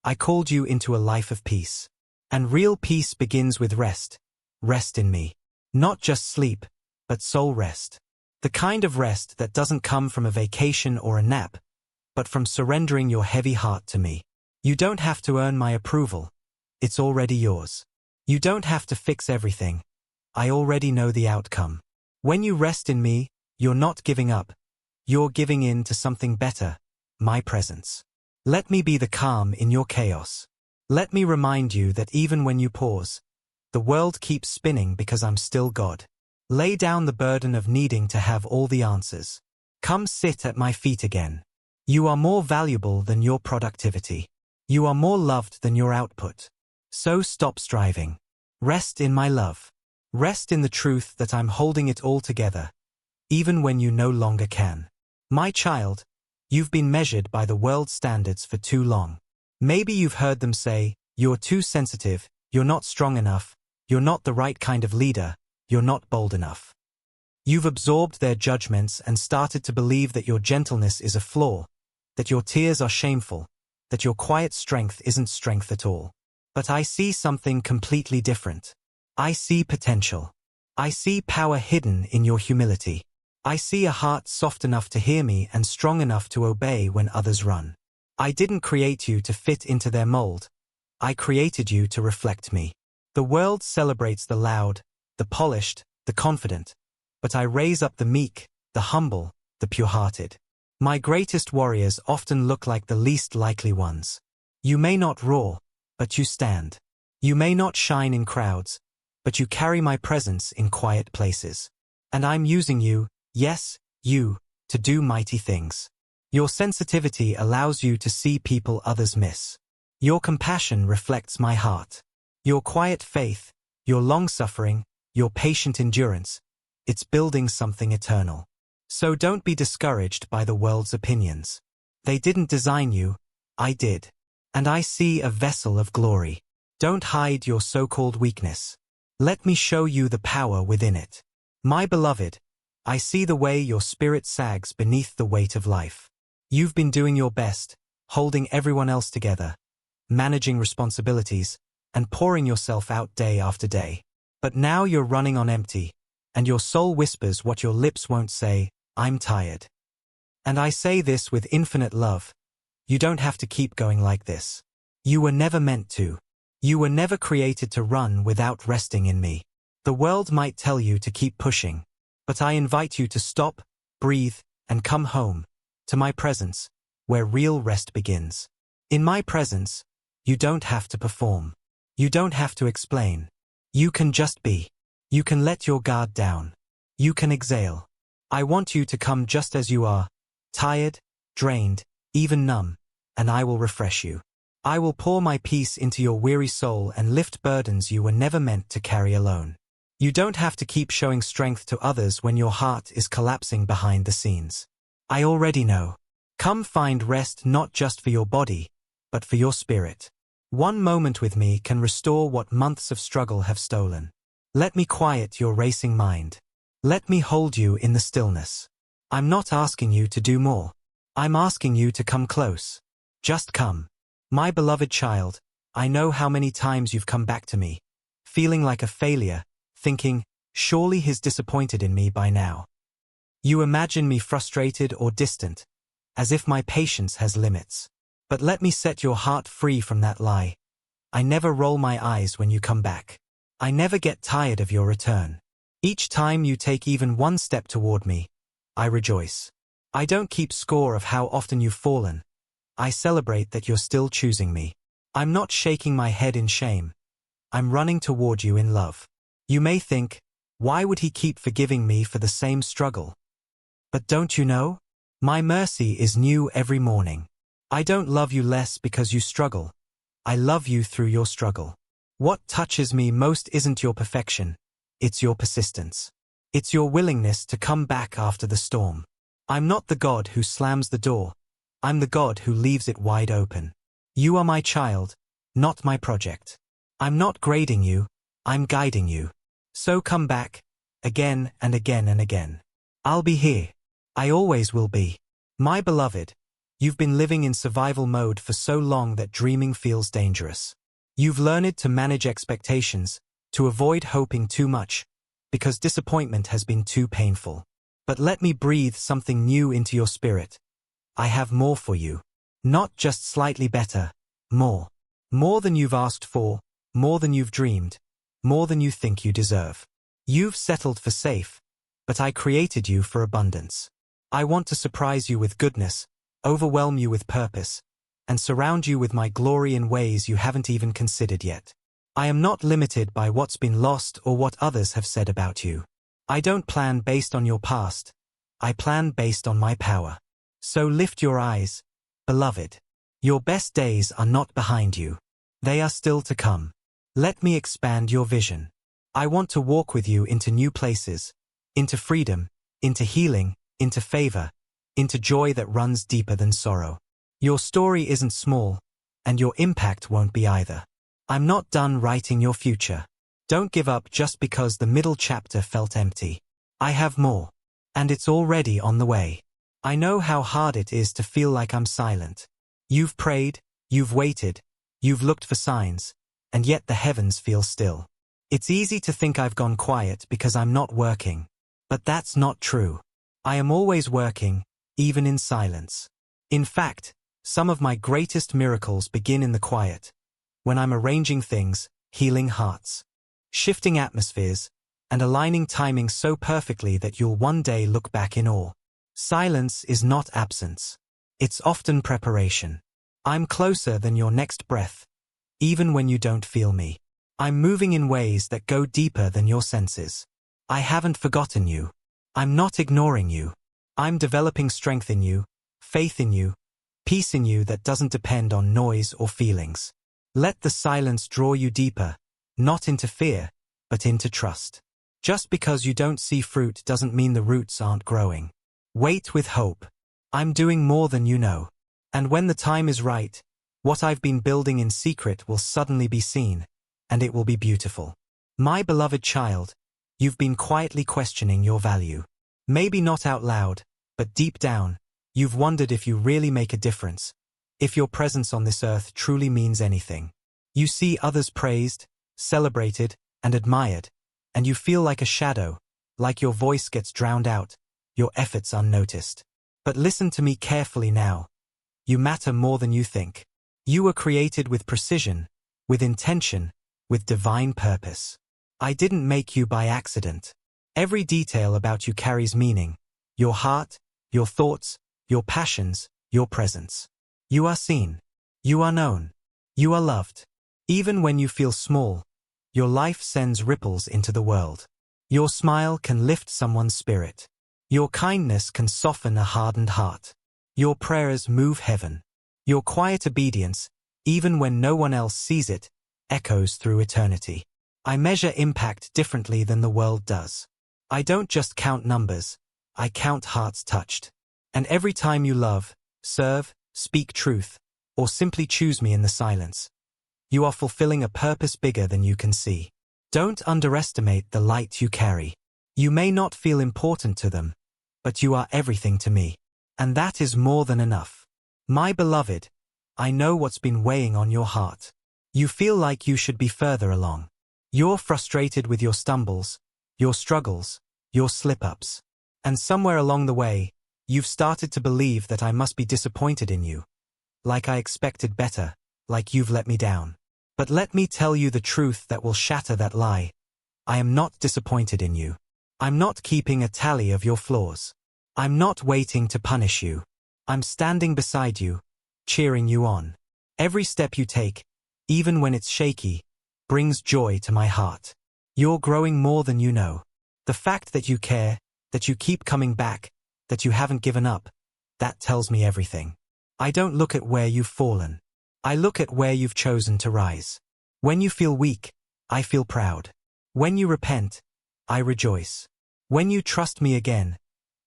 I called you into a life of peace. And real peace begins with rest. Rest in me. Not just sleep, but soul rest. The kind of rest that doesn't come from a vacation or a nap, but from surrendering your heavy heart to me. You don't have to earn my approval. It's already yours. You don't have to fix everything. I already know the outcome. When you rest in me, you're not giving up. You're giving in to something better, my presence. Let me be the calm in your chaos. Let me remind you that even when you pause, the world keeps spinning because I'm still God. Lay down the burden of needing to have all the answers. Come sit at my feet again. You are more valuable than your productivity. You are more loved than your output. So stop striving. Rest in my love. Rest in the truth that I'm holding it all together, even when you no longer can. My child, you've been measured by the world's standards for too long. Maybe you've heard them say, you're too sensitive, you're not strong enough, you're not the right kind of leader, you're not bold enough. You've absorbed their judgments and started to believe that your gentleness is a flaw, that your tears are shameful, that your quiet strength isn't strength at all. But I see something completely different. I see potential. I see power hidden in your humility. I see a heart soft enough to hear me and strong enough to obey when others run. I didn't create you to fit into their mold. I created you to reflect me. The world celebrates the loud, the polished, the confident, but I raise up the meek, the humble, the pure-hearted. My greatest warriors often look like the least likely ones. You may not roar, but you stand. You may not shine in crowds, but you carry my presence in quiet places. And I'm using you, yes, you, to do mighty things. Your sensitivity allows you to see people others miss. Your compassion reflects my heart. Your quiet faith, your long-suffering, your patient endurance, it's building something eternal. So don't be discouraged by the world's opinions. They didn't design you, I did. And I see a vessel of glory. Don't hide your so-called weakness. Let me show you the power within it. My beloved, I see the way your spirit sags beneath the weight of life. You've been doing your best, holding everyone else together, managing responsibilities, and pouring yourself out day after day. But now you're running on empty, and your soul whispers what your lips won't say, I'm tired. And I say this with infinite love. You don't have to keep going like this. You were never meant to. You were never created to run without resting in me. The world might tell you to keep pushing, but I invite you to stop, breathe, and come home, to my presence, where real rest begins. In my presence, you don't have to perform. You don't have to explain. You can just be. You can let your guard down. You can exhale. I want you to come just as you are, tired, drained, even numb, and I will refresh you. I will pour my peace into your weary soul and lift burdens you were never meant to carry alone. You don't have to keep showing strength to others when your heart is collapsing behind the scenes. I already know. Come find rest not just for your body, but for your spirit. One moment with me can restore what months of struggle have stolen. Let me quiet your racing mind. Let me hold you in the stillness. I'm not asking you to do more. I'm asking you to come close. Just come. My beloved child, I know how many times you've come back to me, feeling like a failure, thinking, surely he's disappointed in me by now. You imagine me frustrated or distant, as if my patience has limits. But let me set your heart free from that lie. I never roll my eyes when you come back. I never get tired of your return. Each time you take even one step toward me, I rejoice. I don't keep score of how often you've fallen. I celebrate that you're still choosing me. I'm not shaking my head in shame. I'm running toward you in love. You may think, why would he keep forgiving me for the same struggle? But don't you know? My mercy is new every morning. I don't love you less because you struggle. I love you through your struggle. What touches me most isn't your perfection, it's your persistence. It's your willingness to come back after the storm. I'm not the God who slams the door. I'm the God who leaves it wide open. You are my child, not my project. I'm not grading you, I'm guiding you. So come back, again and again and again. I'll be here. I always will be. My beloved, you've been living in survival mode for so long that dreaming feels dangerous. You've learned to manage expectations, to avoid hoping too much, because disappointment has been too painful. But let me breathe something new into your spirit. I have more for you. Not just slightly better, more. More than you've asked for, more than you've dreamed, more than you think you deserve. You've settled for safe, but I created you for abundance. I want to surprise you with goodness, overwhelm you with purpose, and surround you with my glory in ways you haven't even considered yet. I am not limited by what's been lost or what others have said about you. I don't plan based on your past. I plan based on my power. So lift your eyes, beloved. Your best days are not behind you. They are still to come. Let me expand your vision. I want to walk with you into new places, into freedom, into healing, into favor, into joy that runs deeper than sorrow. Your story isn't small, and your impact won't be either. I'm not done writing your future. Don't give up just because the middle chapter felt empty. I have more, and it's already on the way. I know how hard it is to feel like I'm silent. You've prayed, you've waited, you've looked for signs, and yet the heavens feel still. It's easy to think I've gone quiet because I'm not working. But that's not true. I am always working, even in silence. In fact, some of my greatest miracles begin in the quiet, when I'm arranging things, healing hearts, shifting atmospheres, and aligning timing so perfectly that you'll one day look back in awe. Silence is not absence. It's often preparation. I'm closer than your next breath, even when you don't feel me. I'm moving in ways that go deeper than your senses. I haven't forgotten you. I'm not ignoring you. I'm developing strength in you, faith in you, peace in you that doesn't depend on noise or feelings. Let the silence draw you deeper, not into fear, but into trust. Just because you don't see fruit doesn't mean the roots aren't growing. Wait with hope. I'm doing more than you know. And when the time is right, what I've been building in secret will suddenly be seen, and it will be beautiful. My beloved child, you've been quietly questioning your value. Maybe not out loud, but deep down, you've wondered if you really make a difference, if your presence on this earth truly means anything. You see others praised, celebrated, and admired, and you feel like a shadow, like your voice gets drowned out, your efforts unnoticed. But listen to me carefully now. You matter more than you think. You were created with precision, with intention, with divine purpose. I didn't make you by accident. Every detail about you carries meaning. Your heart, your thoughts, your passions, your presence. You are seen. You are known. You are loved. Even when you feel small, your life sends ripples into the world. Your smile can lift someone's spirit. Your kindness can soften a hardened heart. Your prayers move heaven. Your quiet obedience, even when no one else sees it, echoes through eternity. I measure impact differently than the world does. I don't just count numbers, I count hearts touched. And every time you love, serve, speak truth, or simply choose me in the silence, you are fulfilling a purpose bigger than you can see. Don't underestimate the light you carry. You may not feel important to them, but you are everything to me. And that is more than enough. My beloved, I know what's been weighing on your heart. You feel like you should be further along. You're frustrated with your stumbles, your struggles, your slip-ups. And somewhere along the way, you've started to believe that I must be disappointed in you. Like I expected better, like you've let me down. But let me tell you the truth that will shatter that lie. I am not disappointed in you. I'm not keeping a tally of your flaws. I'm not waiting to punish you. I'm standing beside you, cheering you on. Every step you take, even when it's shaky, brings joy to my heart. You're growing more than you know. The fact that you care, that you keep coming back, that you haven't given up, that tells me everything. I don't look at where you've fallen. I look at where you've chosen to rise. When you feel weak, I feel proud. When you repent, I rejoice. When you trust me again,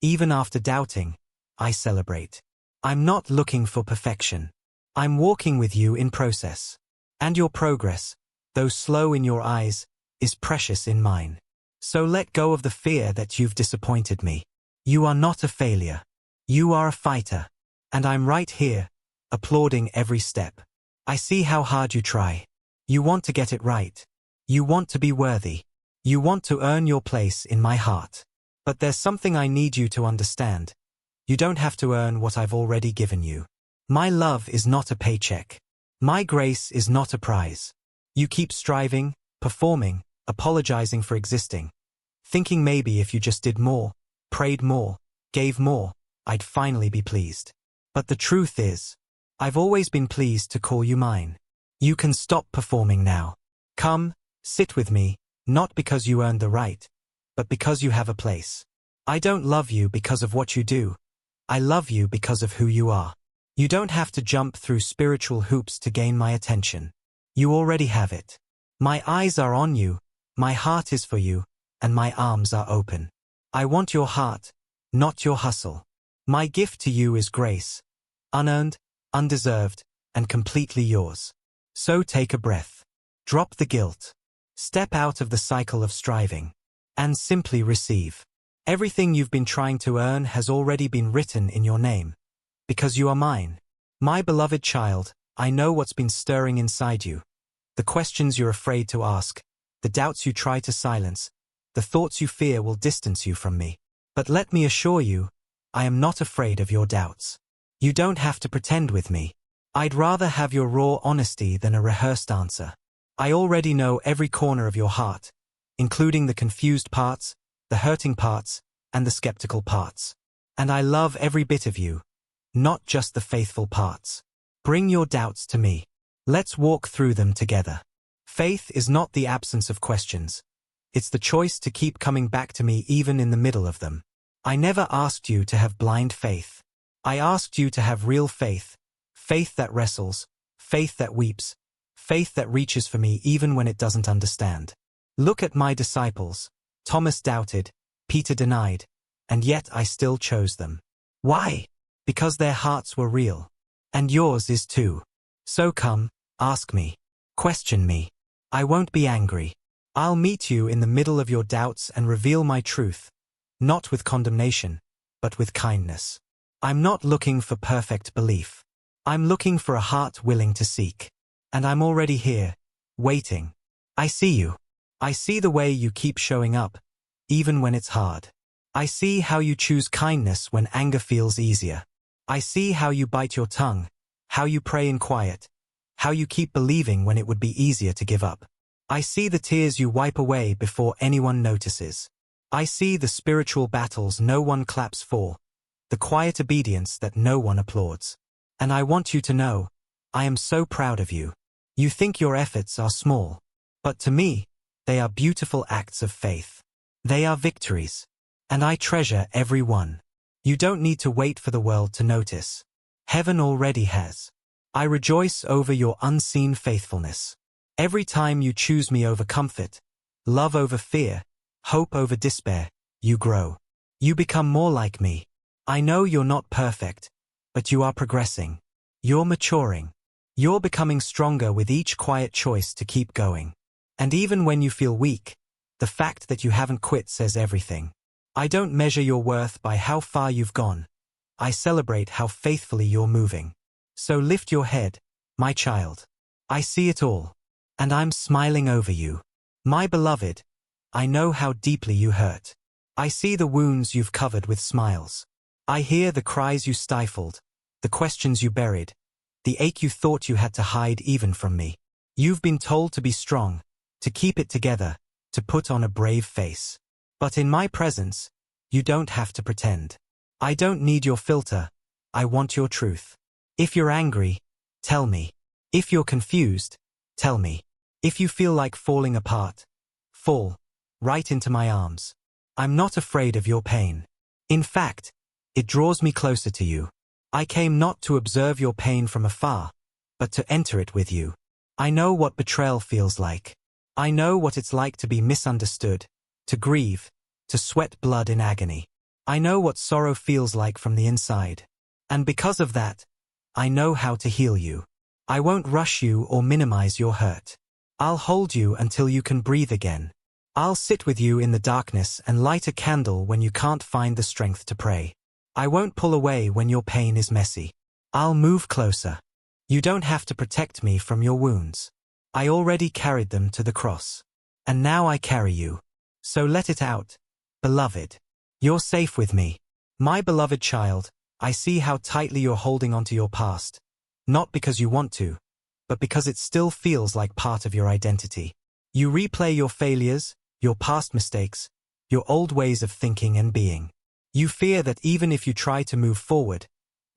even after doubting, I celebrate. I'm not looking for perfection. I'm walking with you in process. And your progress, though slow in your eyes, is precious in mine. So let go of the fear that you've disappointed me. You are not a failure. You are a fighter. And I'm right here, applauding every step. I see how hard you try. You want to get it right. You want to be worthy. You want to earn your place in my heart. But there's something I need you to understand. You don't have to earn what I've already given you. My love is not a paycheck. My grace is not a prize. You keep striving, performing, apologizing for existing. Thinking maybe if you just did more, prayed more, gave more, I'd finally be pleased. But the truth is, I've always been pleased to call you mine. You can stop performing now. Come, sit with me, not because you earned the right, but because you have a place. I don't love you because of what you do. I love you because of who you are. You don't have to jump through spiritual hoops to gain my attention. You already have it. My eyes are on you, my heart is for you, and my arms are open. I want your heart, not your hustle. My gift to you is grace, unearned, undeserved, and completely yours. So take a breath. Drop the guilt. Step out of the cycle of striving. And simply receive. Everything you've been trying to earn has already been written in your name. Because you are mine. My beloved child, I know what's been stirring inside you. The questions you're afraid to ask, the doubts you try to silence, the thoughts you fear will distance you from me. But let me assure you, I am not afraid of your doubts. You don't have to pretend with me. I'd rather have your raw honesty than a rehearsed answer. I already know every corner of your heart, including the confused parts, the hurting parts, and the skeptical parts. And I love every bit of you, not just the faithful parts. Bring your doubts to me. Let's walk through them together. Faith is not the absence of questions. It's the choice to keep coming back to me even in the middle of them. I never asked you to have blind faith. I asked you to have real faith. Faith that wrestles, faith that weeps, faith that reaches for me even when it doesn't understand. Look at my disciples. Thomas doubted, Peter denied, and yet I still chose them. Why? Because their hearts were real. And yours is too. So come, ask me. Question me. I won't be angry. I'll meet you in the middle of your doubts and reveal my truth. Not with condemnation, but with kindness. I'm not looking for perfect belief. I'm looking for a heart willing to seek. And I'm already here, waiting. I see you. I see the way you keep showing up, even when it's hard. I see how you choose kindness when anger feels easier. I see how you bite your tongue, how you pray in quiet, how you keep believing when it would be easier to give up. I see the tears you wipe away before anyone notices. I see the spiritual battles no one claps for, the quiet obedience that no one applauds. And I want you to know, I am so proud of you. You think your efforts are small, but to me, they are beautiful acts of faith. They are victories. And I treasure every one. You don't need to wait for the world to notice. Heaven already has. I rejoice over your unseen faithfulness. Every time you choose me over comfort, love over fear, hope over despair, you grow. You become more like me. I know you're not perfect, but you are progressing. You're maturing. You're becoming stronger with each quiet choice to keep going. And even when you feel weak, the fact that you haven't quit says everything. I don't measure your worth by how far you've gone. I celebrate how faithfully you're moving. So lift your head, my child. I see it all. And I'm smiling over you. My beloved, I know how deeply you hurt. I see the wounds you've covered with smiles. I hear the cries you stifled, the questions you buried, the ache you thought you had to hide even from me. You've been told to be strong, to keep it together, to put on a brave face. But in my presence, you don't have to pretend. I don't need your filter, I want your truth. If you're angry, tell me. If you're confused, tell me. If you feel like falling apart, fall right into my arms. I'm not afraid of your pain. In fact, it draws me closer to you. I came not to observe your pain from afar, but to enter it with you. I know what betrayal feels like. I know what it's like to be misunderstood, to grieve, to sweat blood in agony. I know what sorrow feels like from the inside. And because of that, I know how to heal you. I won't rush you or minimize your hurt. I'll hold you until you can breathe again. I'll sit with you in the darkness and light a candle when you can't find the strength to pray. I won't pull away when your pain is messy. I'll move closer. You don't have to protect me from your wounds. I already carried them to the cross. And now I carry you. So let it out, beloved. You're safe with me. My beloved child, I see how tightly you're holding onto your past. Not because you want to, but because it still feels like part of your identity. You replay your failures, your past mistakes, your old ways of thinking and being. You fear that even if you try to move forward,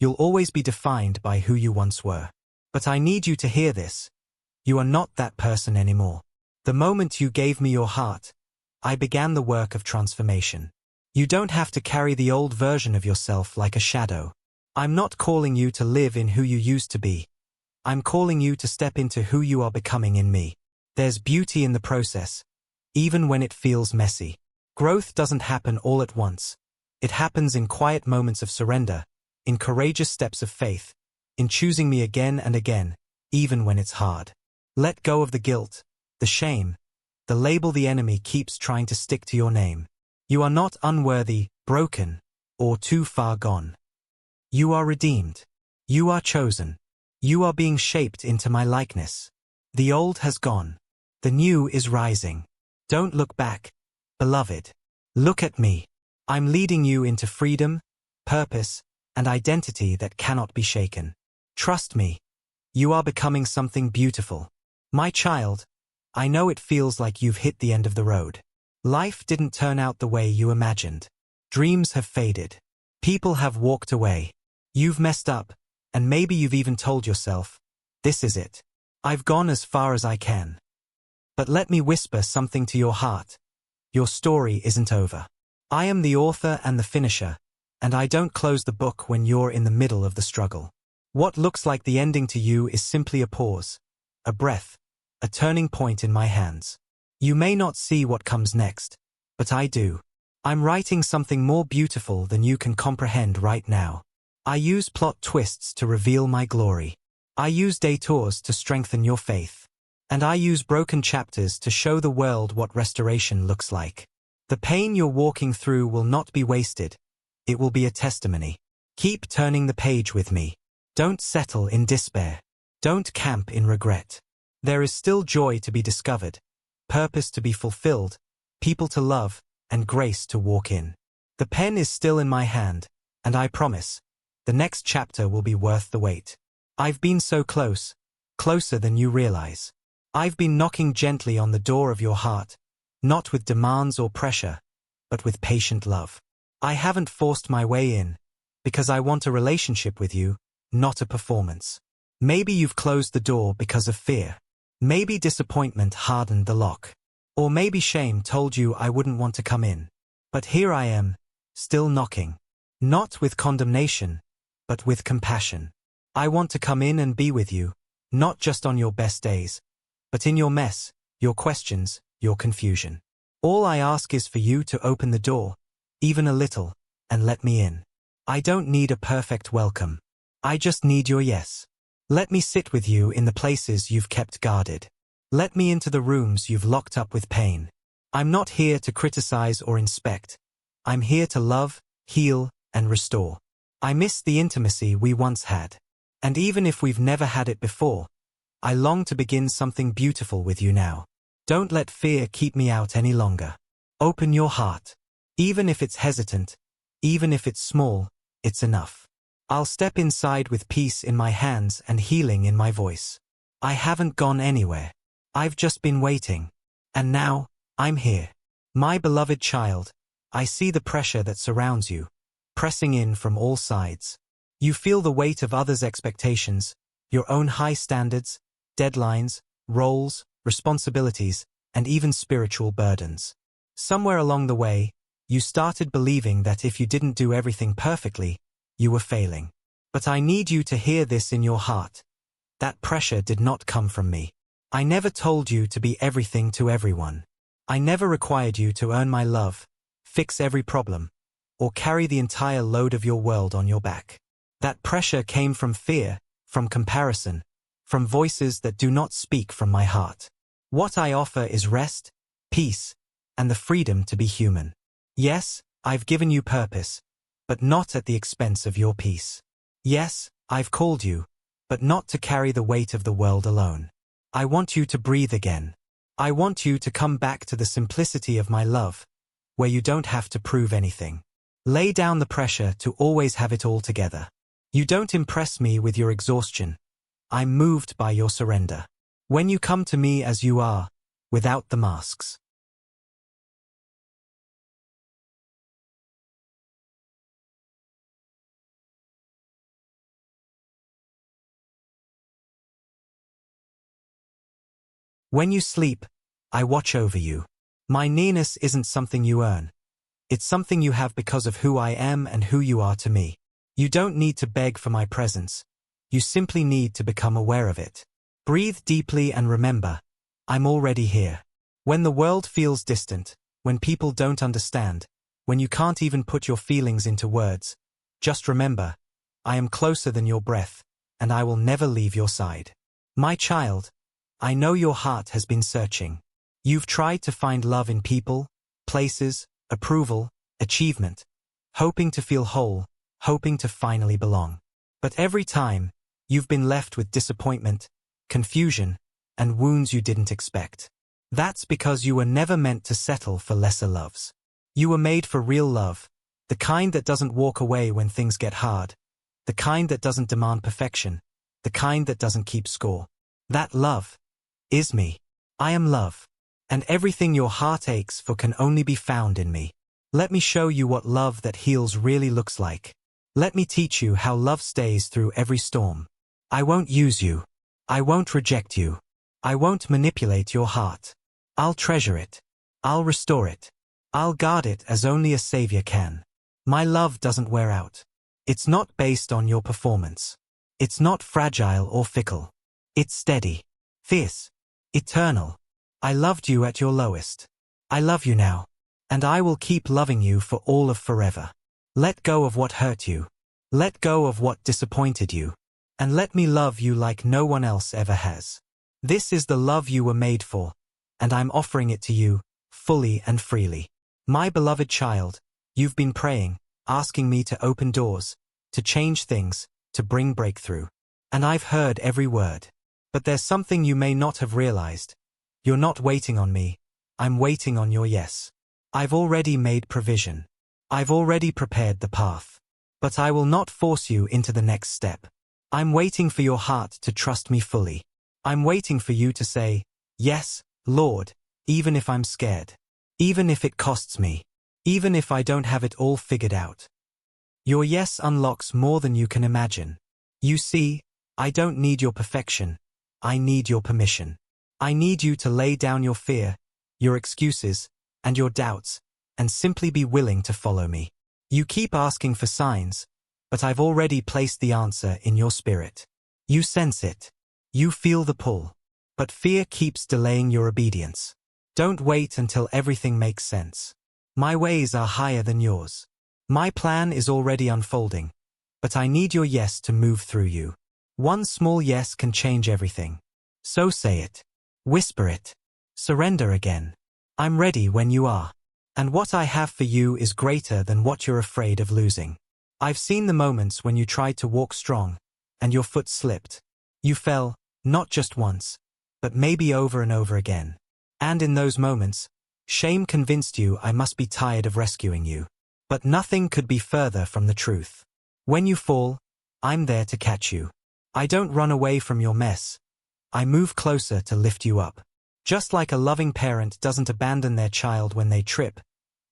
you'll always be defined by who you once were. But I need you to hear this. You are not that person anymore. The moment you gave me your heart, I began the work of transformation. You don't have to carry the old version of yourself like a shadow. I'm not calling you to live in who you used to be. I'm calling you to step into who you are becoming in me. There's beauty in the process, even when it feels messy. Growth doesn't happen all at once. It happens in quiet moments of surrender, in courageous steps of faith, in choosing me again and again, even when it's hard. Let go of the guilt, the shame, the label the enemy keeps trying to stick to your name. You are not unworthy, broken, or too far gone. You are redeemed. You are chosen. You are being shaped into my likeness. The old has gone. The new is rising. Don't look back, beloved. Look at me. I'm leading you into freedom, purpose, and identity that cannot be shaken. Trust me. You are becoming something beautiful. My child, I know it feels like you've hit the end of the road. Life didn't turn out the way you imagined. Dreams have faded. People have walked away. You've messed up, and maybe you've even told yourself, this is it. I've gone as far as I can. But let me whisper something to your heart. Your story isn't over. I am the author and the finisher, and I don't close the book when you're in the middle of the struggle. What looks like the ending to you is simply a pause, a breath, a turning point in my hands. You may not see what comes next, but I do. I'm writing something more beautiful than you can comprehend right now. I use plot twists to reveal my glory. I use detours to strengthen your faith. And I use broken chapters to show the world what restoration looks like. The pain you're walking through will not be wasted. It will be a testimony. Keep turning the page with me. Don't settle in despair. Don't camp in regret. There is still joy to be discovered, purpose to be fulfilled, people to love, and grace to walk in. The pen is still in my hand, and I promise, the next chapter will be worth the wait. I've been so close, closer than you realize. I've been knocking gently on the door of your heart, not with demands or pressure, but with patient love. I haven't forced my way in, because I want a relationship with you, not a performance. Maybe you've closed the door because of fear. Maybe disappointment hardened the lock. Or maybe shame told you I wouldn't want to come in. But here I am, still knocking. Not with condemnation, but with compassion. I want to come in and be with you, not just on your best days, but in your mess, your questions, your confusion. All I ask is for you to open the door, even a little, and let me in. I don't need a perfect welcome. I just need your yes. Let me sit with you in the places you've kept guarded. Let me into the rooms you've locked up with pain. I'm not here to criticize or inspect. I'm here to love, heal, and restore. I miss the intimacy we once had. And even if we've never had it before, I long to begin something beautiful with you now. Don't let fear keep me out any longer. Open your heart. Even if it's hesitant, even if it's small, it's enough. I'll step inside with peace in my hands and healing in my voice. I haven't gone anywhere. I've just been waiting. And now, I'm here. My beloved child, I see the pressure that surrounds you, pressing in from all sides. You feel the weight of others' expectations, your own high standards, deadlines, roles, responsibilities, and even spiritual burdens. Somewhere along the way, you started believing that if you didn't do everything perfectly, you were failing. But I need you to hear this in your heart. That pressure did not come from me. I never told you to be everything to everyone. I never required you to earn my love, fix every problem, or carry the entire load of your world on your back. That pressure came from fear, from comparison, from voices that do not speak from my heart. What I offer is rest, peace, and the freedom to be human. Yes, I've given you purpose, but not at the expense of your peace. Yes, I've called you, but not to carry the weight of the world alone. I want you to breathe again. I want you to come back to the simplicity of my love, where you don't have to prove anything. Lay down the pressure to always have it all together. You don't impress me with your exhaustion. I'm moved by your surrender. When you come to me as you are, without the masks. When you sleep, I watch over you. My nearness isn't something you earn. It's something you have because of who I am and who you are to me. You don't need to beg for my presence. You simply need to become aware of it. Breathe deeply and remember, I'm already here. When the world feels distant, when people don't understand, when you can't even put your feelings into words, just remember, I am closer than your breath, and I will never leave your side. My child, I know your heart has been searching. You've tried to find love in people, places, approval, achievement, hoping to feel whole, hoping to finally belong. But every time, you've been left with disappointment, confusion, and wounds you didn't expect. That's because you were never meant to settle for lesser loves. You were made for real love, the kind that doesn't walk away when things get hard, the kind that doesn't demand perfection, the kind that doesn't keep score. That love is me. I am love. And everything your heart aches for can only be found in me. Let me show you what love that heals really looks like. Let me teach you how love stays through every storm. I won't use you. I won't reject you. I won't manipulate your heart. I'll treasure it. I'll restore it. I'll guard it as only a savior can. My love doesn't wear out. It's not based on your performance. It's not fragile or fickle. It's steady, fierce, eternal. I loved you at your lowest. I love you now. And I will keep loving you for all of forever. Let go of what hurt you. Let go of what disappointed you. And let me love you like no one else ever has. This is the love you were made for, and I'm offering it to you, fully and freely. My beloved child, you've been praying, asking me to open doors, to change things, to bring breakthrough. And I've heard every word. But there's something you may not have realized. You're not waiting on me. I'm waiting on your yes. I've already made provision. I've already prepared the path. But I will not force you into the next step. I'm waiting for your heart to trust me fully. I'm waiting for you to say, yes, Lord, even if I'm scared. Even if it costs me. Even if I don't have it all figured out. Your yes unlocks more than you can imagine. You see, I don't need your perfection. I need your permission. I need you to lay down your fear, your excuses, and your doubts, and simply be willing to follow me. You keep asking for signs, but I've already placed the answer in your spirit. You sense it. You feel the pull. But fear keeps delaying your obedience. Don't wait until everything makes sense. My ways are higher than yours. My plan is already unfolding, but I need your yes to move through you. One small yes can change everything. So say it. Whisper it. Surrender again. I'm ready when you are. And what I have for you is greater than what you're afraid of losing. I've seen the moments when you tried to walk strong, and your foot slipped. You fell, not just once, but maybe over and over again. And in those moments, shame convinced you I must be tired of rescuing you. But nothing could be further from the truth. When you fall, I'm there to catch you. I don't run away from your mess. I move closer to lift you up. Just like a loving parent doesn't abandon their child when they trip,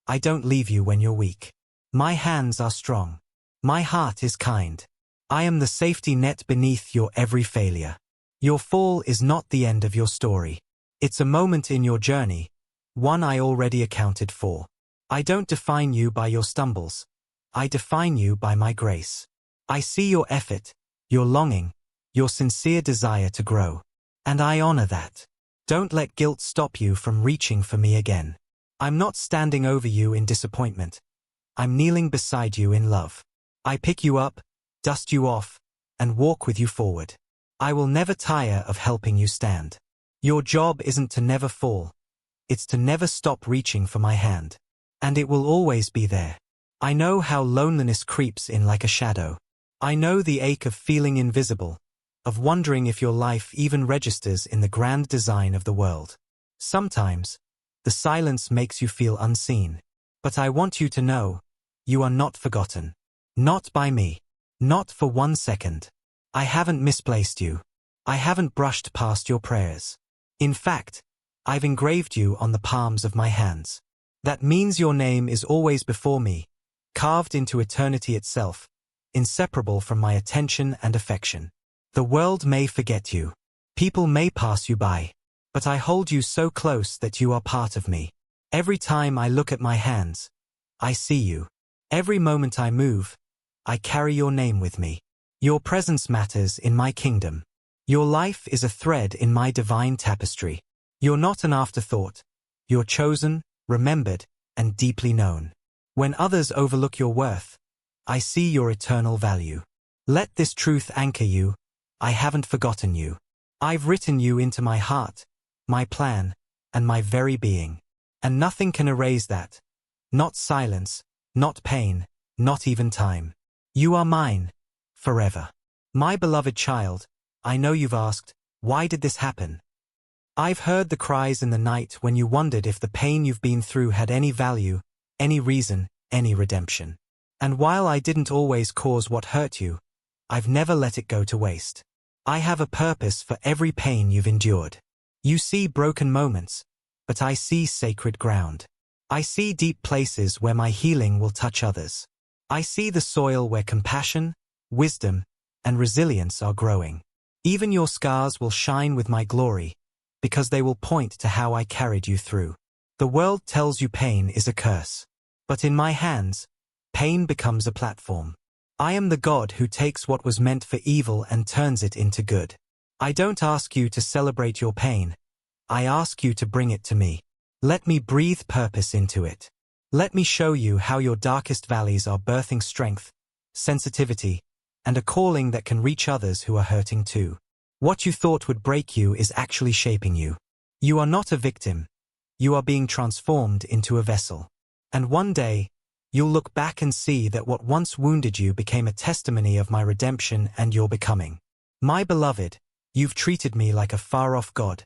I don't leave you when you're weak. My hands are strong. My heart is kind. I am the safety net beneath your every failure. Your fall is not the end of your story. It's a moment in your journey, one I already accounted for. I don't define you by your stumbles. I define you by my grace. I see your effort, your longing, your sincere desire to grow. And I honor that. Don't let guilt stop you from reaching for me again. I'm not standing over you in disappointment. I'm kneeling beside you in love. I pick you up, dust you off, and walk with you forward. I will never tire of helping you stand. Your job isn't to never fall. It's to never stop reaching for my hand. And it will always be there. I know how loneliness creeps in like a shadow. I know the ache of feeling invisible, of wondering if your life even registers in the grand design of the world. Sometimes, the silence makes you feel unseen. But I want you to know, you are not forgotten. Not by me. Not for 1 second. I haven't misplaced you. I haven't brushed past your prayers. In fact, I've engraved you on the palms of my hands. That means your name is always before me, carved into eternity itself, inseparable from my attention and affection. The world may forget you. People may pass you by. But I hold you so close that you are part of me. Every time I look at my hands, I see you. Every moment I move, I carry your name with me. Your presence matters in my kingdom. Your life is a thread in my divine tapestry. You're not an afterthought. You're chosen, remembered, and deeply known. When others overlook your worth, I see your eternal value. Let this truth anchor you. I haven't forgotten you. I've written you into my heart, my plan, and my very being. And nothing can erase that. Not silence, not pain, not even time. You are mine, forever. My beloved child, I know you've asked, why did this happen? I've heard the cries in the night when you wondered if the pain you've been through had any value, any reason, any redemption. And while I didn't always cause what hurt you, I've never let it go to waste. I have a purpose for every pain you've endured. You see broken moments, but I see sacred ground. I see deep places where my healing will touch others. I see the soil where compassion, wisdom, and resilience are growing. Even your scars will shine with my glory, because they will point to how I carried you through. The world tells you pain is a curse. But in my hands, pain becomes a platform. I am the God who takes what was meant for evil and turns it into good. I don't ask you to celebrate your pain. I ask you to bring it to me. Let me breathe purpose into it. Let me show you how your darkest valleys are birthing strength, sensitivity, and a calling that can reach others who are hurting too. What you thought would break you is actually shaping you. You are not a victim. You are being transformed into a vessel. And one day, you'll look back and see that what once wounded you became a testimony of my redemption and your becoming. My beloved, you've treated me like a far-off God,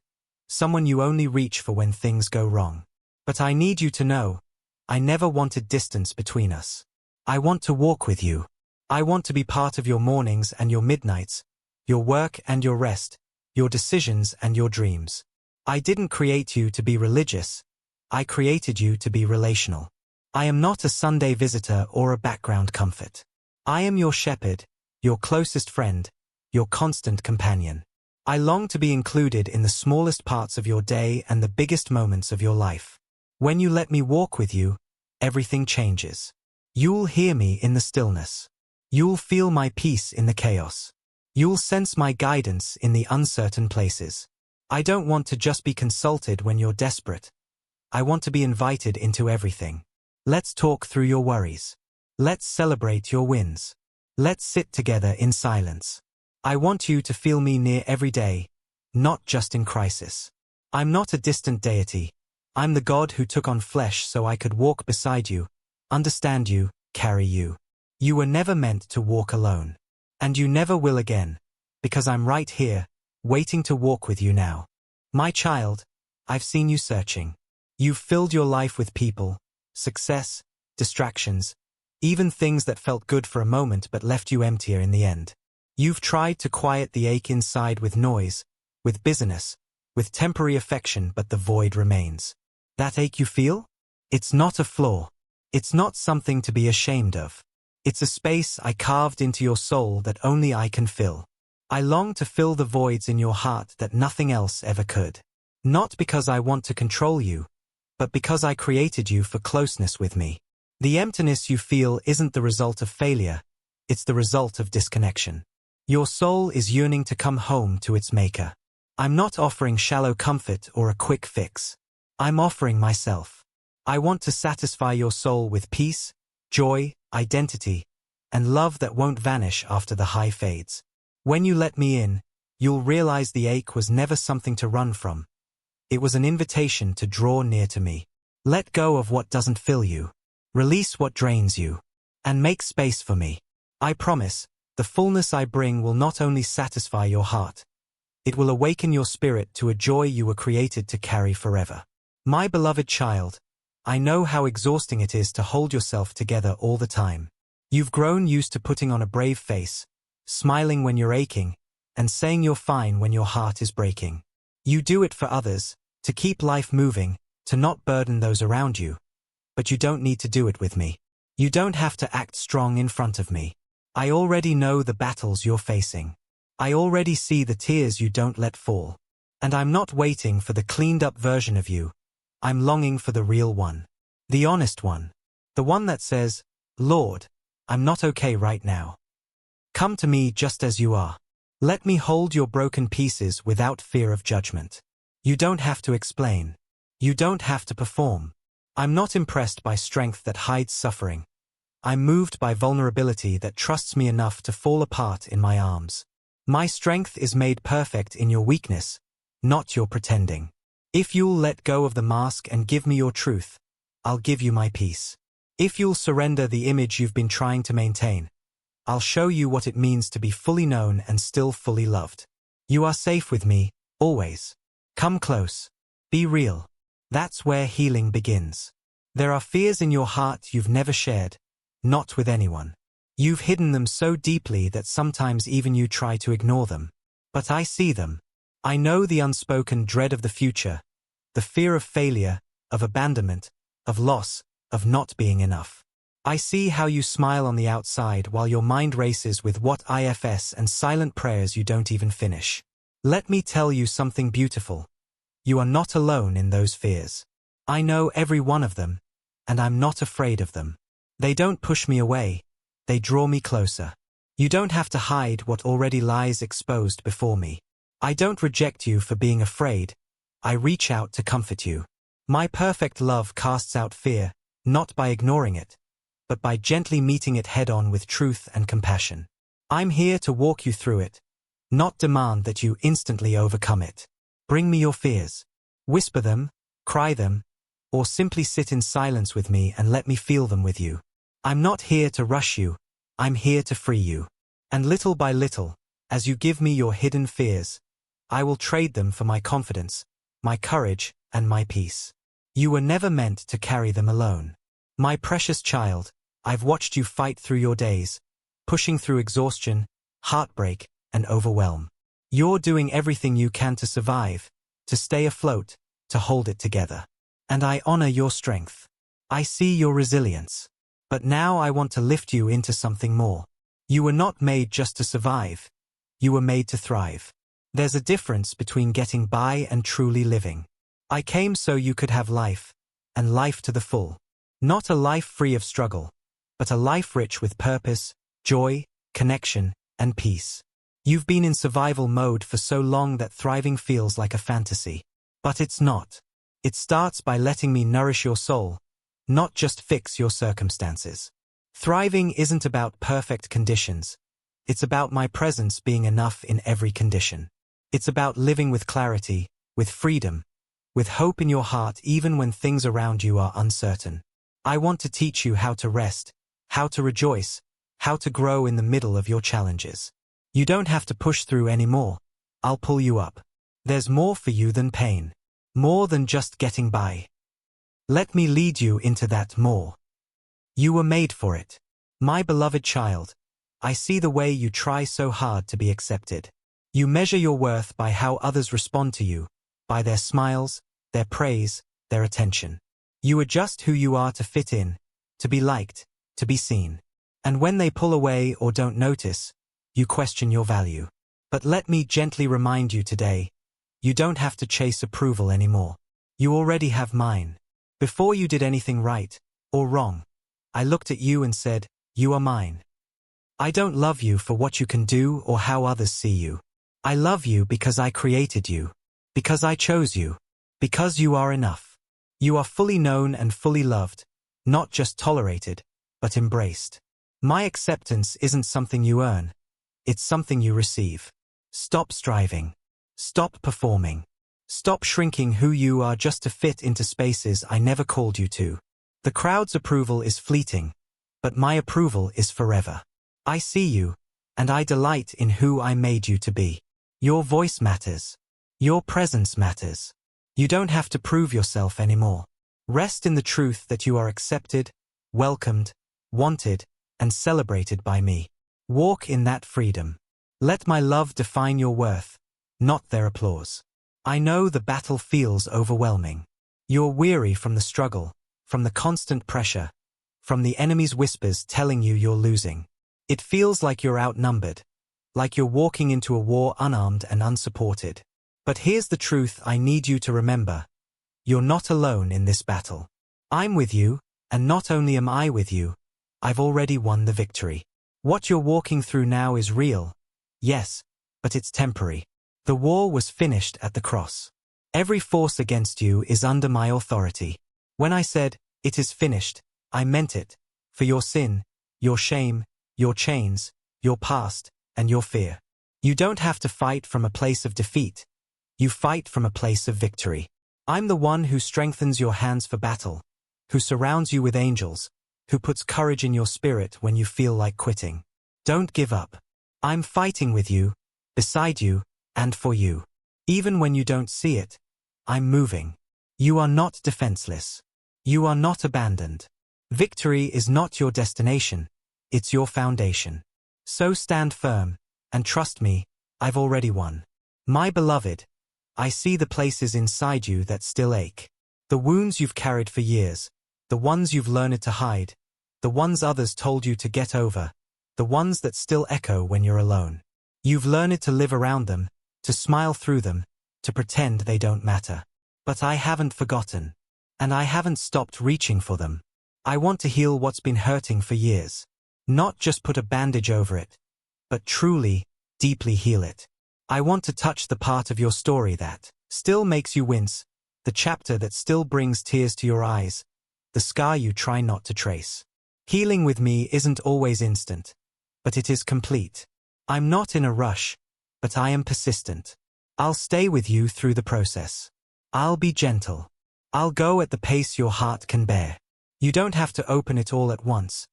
someone you only reach for when things go wrong. But I need you to know, I never wanted distance between us. I want to walk with you. I want to be part of your mornings and your midnights, your work and your rest, your decisions and your dreams. I didn't create you to be religious. I created you to be relational. I am not a Sunday visitor or a background comfort. I am your shepherd, your closest friend, your constant companion. I long to be included in the smallest parts of your day and the biggest moments of your life. When you let me walk with you, everything changes. You'll hear me in the stillness. You'll feel my peace in the chaos. You'll sense my guidance in the uncertain places. I don't want to just be consulted when you're desperate. I want to be invited into everything. Let's talk through your worries. Let's celebrate your wins. Let's sit together in silence. I want you to feel me near every day, not just in crisis. I'm not a distant deity. I'm the God who took on flesh so I could walk beside you, understand you, carry you. You were never meant to walk alone. And you never will again, because I'm right here, waiting to walk with you now. My child, I've seen you searching. You've filled your life with people, success, distractions, even things that felt good for a moment but left you emptier in the end. You've tried to quiet the ache inside with noise, with busyness, with temporary affection, but the void remains. That ache you feel? It's not a flaw. It's not something to be ashamed of. It's a space I carved into your soul that only I can fill. I long to fill the voids in your heart that nothing else ever could. Not because I want to control you, but because I created you for closeness with me. The emptiness you feel isn't the result of failure, it's the result of disconnection. Your soul is yearning to come home to its maker. I'm not offering shallow comfort or a quick fix. I'm offering myself. I want to satisfy your soul with peace, joy, identity, and love that won't vanish after the high fades. When you let me in, you'll realize the ache was never something to run from. It was an invitation to draw near to me. Let go of what doesn't fill you. Release what drains you. And make space for me. I promise, the fullness I bring will not only satisfy your heart. It will awaken your spirit to a joy you were created to carry forever. My beloved child, I know how exhausting it is to hold yourself together all the time. You've grown used to putting on a brave face, smiling when you're aching, and saying you're fine when your heart is breaking. You do it for others, to keep life moving, to not burden those around you. But you don't need to do it with me. You don't have to act strong in front of me. I already know the battles you're facing. I already see the tears you don't let fall. And I'm not waiting for the cleaned-up version of you. I'm longing for the real one. The honest one. The one that says, Lord, I'm not okay right now. Come to me just as you are. Let me hold your broken pieces without fear of judgment. You don't have to explain. You don't have to perform. I'm not impressed by strength that hides suffering. I'm moved by vulnerability that trusts me enough to fall apart in my arms. My strength is made perfect in your weakness, not your pretending. If you'll let go of the mask and give me your truth, I'll give you my peace. If you'll surrender the image you've been trying to maintain, I'll show you what it means to be fully known and still fully loved. You are safe with me, always. Come close. Be real. That's where healing begins. There are fears in your heart you've never shared, not with anyone. You've hidden them so deeply that sometimes even you try to ignore them. But I see them. I know the unspoken dread of the future, the fear of failure, of abandonment, of loss, of not being enough. I see how you smile on the outside while your mind races with what ifs and silent prayers you don't even finish. Let me tell you something beautiful. You are not alone in those fears. I know every one of them, and I'm not afraid of them. They don't push me away, they draw me closer. You don't have to hide what already lies exposed before me. I don't reject you for being afraid, I reach out to comfort you. My perfect love casts out fear, not by ignoring it, but by gently meeting it head-on with truth and compassion. I'm here to walk you through it, not demand that you instantly overcome it. Bring me your fears. Whisper them, cry them, or simply sit in silence with me and let me feel them with you. I'm not here to rush you, I'm here to free you. And little by little, as you give me your hidden fears, I will trade them for my confidence, my courage, and my peace. You were never meant to carry them alone. My precious child, I've watched you fight through your days, pushing through exhaustion, heartbreak, and overwhelm. You're doing everything you can to survive, to stay afloat, to hold it together. And I honor your strength. I see your resilience. But now I want to lift you into something more. You were not made just to survive. You were made to thrive. There's a difference between getting by and truly living. I came so you could have life, and life to the full. Not a life free of struggle, but a life rich with purpose, joy, connection, and peace. You've been in survival mode for so long that thriving feels like a fantasy. But it's not. It starts by letting me nourish your soul, not just fix your circumstances. Thriving isn't about perfect conditions. It's about my presence being enough in every condition. It's about living with clarity, with freedom, with hope in your heart even when things around you are uncertain. I want to teach you how to rest, how to rejoice, how to grow in the middle of your challenges. You don't have to push through anymore. I'll pull you up. There's more for you than pain. More than just getting by. Let me lead you into that more. You were made for it. My beloved child, I see the way you try so hard to be accepted. You measure your worth by how others respond to you, by their smiles, their praise, their attention. You adjust who you are to fit in, to be liked, to be seen. And when they pull away or don't notice, you question your value. But let me gently remind you today, you don't have to chase approval anymore. You already have mine. Before you did anything right or wrong, I looked at you and said, you are mine. I don't love you for what you can do or how others see you. I love you because I created you, because I chose you, because you are enough. You are fully known and fully loved, not just tolerated, but embraced. My acceptance isn't something you earn, it's something you receive. Stop striving. Stop performing. Stop shrinking who you are just to fit into spaces I never called you to. The crowd's approval is fleeting, but my approval is forever. I see you, and I delight in who I made you to be. Your voice matters. Your presence matters. You don't have to prove yourself anymore. Rest in the truth that you are accepted, welcomed, wanted, and celebrated by me. Walk in that freedom. Let my love define your worth, not their applause. I know the battle feels overwhelming. You're weary from the struggle, from the constant pressure, from the enemy's whispers telling you you're losing. It feels like you're outnumbered, like you're walking into a war unarmed and unsupported. But here's the truth I need you to remember. You're not alone in this battle. I'm with you, and not only am I with you, I've already won the victory. What you're walking through now is real, yes, but it's temporary. The war was finished at the cross. Every force against you is under my authority. When I said, it is finished, I meant it, for your sin, your shame, your chains, your past, and your fear. You don't have to fight from a place of defeat. You fight from a place of victory. I'm the one who strengthens your hands for battle, who surrounds you with angels, who puts courage in your spirit when you feel like quitting. Don't give up. I'm fighting with you, beside you, and for you. Even when you don't see it, I'm moving. You are not defenseless. You are not abandoned. Victory is not your destination, it's your foundation. So stand firm, and trust me, I've already won. My beloved, I see the places inside you that still ache. The wounds you've carried for years, the ones you've learned to hide, the ones others told you to get over, the ones that still echo when you're alone. You've learned to live around them, to smile through them, to pretend they don't matter. But I haven't forgotten. And I haven't stopped reaching for them. I want to heal what's been hurting for years. Not just put a bandage over it, but truly, deeply heal it. I want to touch the part of your story that still makes you wince, the chapter that still brings tears to your eyes, the scar you try not to trace. Healing with me isn't always instant, but it is complete. I'm not in a rush, but I am persistent. I'll stay with you through the process. I'll be gentle. I'll go at the pace your heart can bear. You don't have to open it all at once,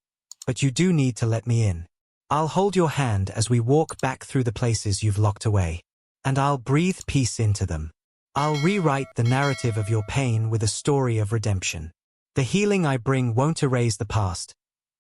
but you do need to let me in. I'll hold your hand as we walk back through the places you've locked away, and I'll breathe peace into them. I'll rewrite the narrative of your pain with a story of redemption. The healing I bring won't erase the past,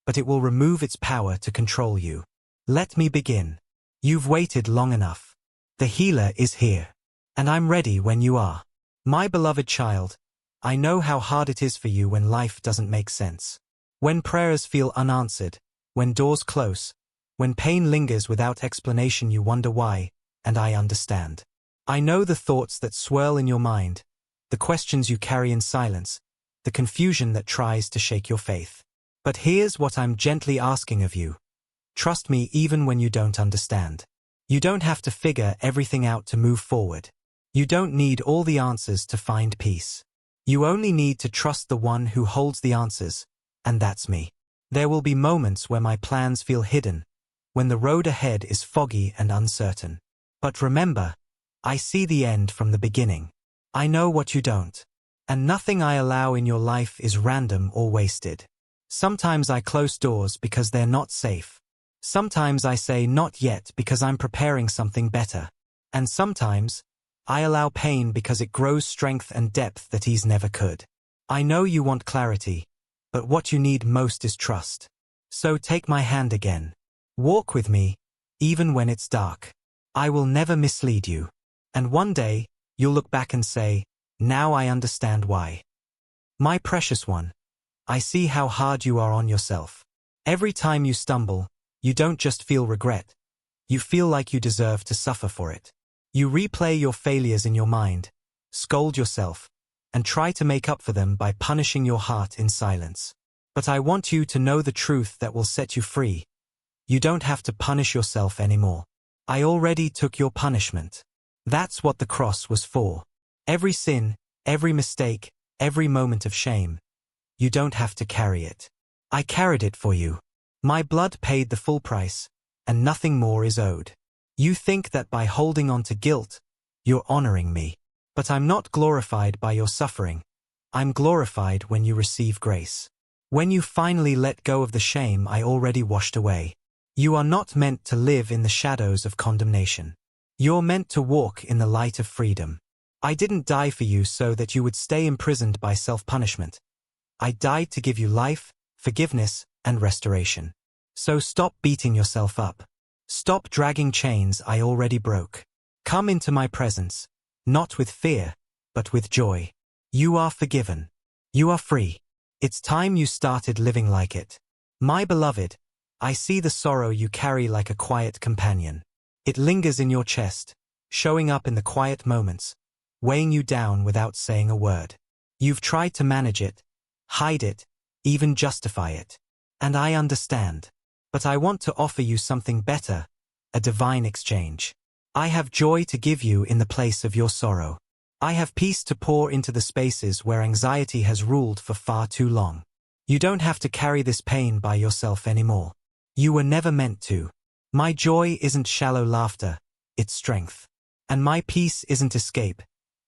but it will remove its power to control you. Let me begin. You've waited long enough. The healer is here, and I'm ready when you are. My beloved child, I know how hard it is for you when life doesn't make sense. When prayers feel unanswered, when doors close, when pain lingers without explanation, you wonder why, and I understand. I know the thoughts that swirl in your mind, the questions you carry in silence, the confusion that tries to shake your faith. But here's what I'm gently asking of you. Trust me even when you don't understand. You don't have to figure everything out to move forward. You don't need all the answers to find peace. You only need to trust the one who holds the answers, and that's me. There will be moments where my plans feel hidden, when the road ahead is foggy and uncertain. But remember, I see the end from the beginning. I know what you don't. And nothing I allow in your life is random or wasted. Sometimes I close doors because they're not safe. Sometimes I say not yet because I'm preparing something better. And sometimes, I allow pain because it grows strength and depth that ease never could. I know you want clarity, but what you need most is trust. So take my hand again. Walk with me, even when it's dark. I will never mislead you. And one day, you'll look back and say, now I understand why. My precious one, I see how hard you are on yourself. Every time you stumble, you don't just feel regret. You feel like you deserve to suffer for it. You replay your failures in your mind, scold yourself, and try to make up for them by punishing your heart in silence. But I want you to know the truth that will set you free. You don't have to punish yourself anymore. I already took your punishment. That's what the cross was for. Every sin, every mistake, every moment of shame. You don't have to carry it. I carried it for you. My blood paid the full price, and nothing more is owed. You think that by holding on to guilt, you're honoring me. But I'm not glorified by your suffering. I'm glorified when you receive grace. When you finally let go of the shame I already washed away. You are not meant to live in the shadows of condemnation. You're meant to walk in the light of freedom. I didn't die for you so that you would stay imprisoned by self-punishment. I died to give you life, forgiveness, and restoration. So stop beating yourself up. Stop dragging chains I already broke. Come into my presence, not with fear, but with joy. You are forgiven. You are free. It's time you started living like it. My beloved, I see the sorrow you carry like a quiet companion. It lingers in your chest, showing up in the quiet moments, weighing you down without saying a word. You've tried to manage it, hide it, even justify it. And I understand. But I want to offer you something better, a divine exchange. I have joy to give you in the place of your sorrow. I have peace to pour into the spaces where anxiety has ruled for far too long. You don't have to carry this pain by yourself anymore. You were never meant to. My joy isn't shallow laughter, it's strength. And my peace isn't escape.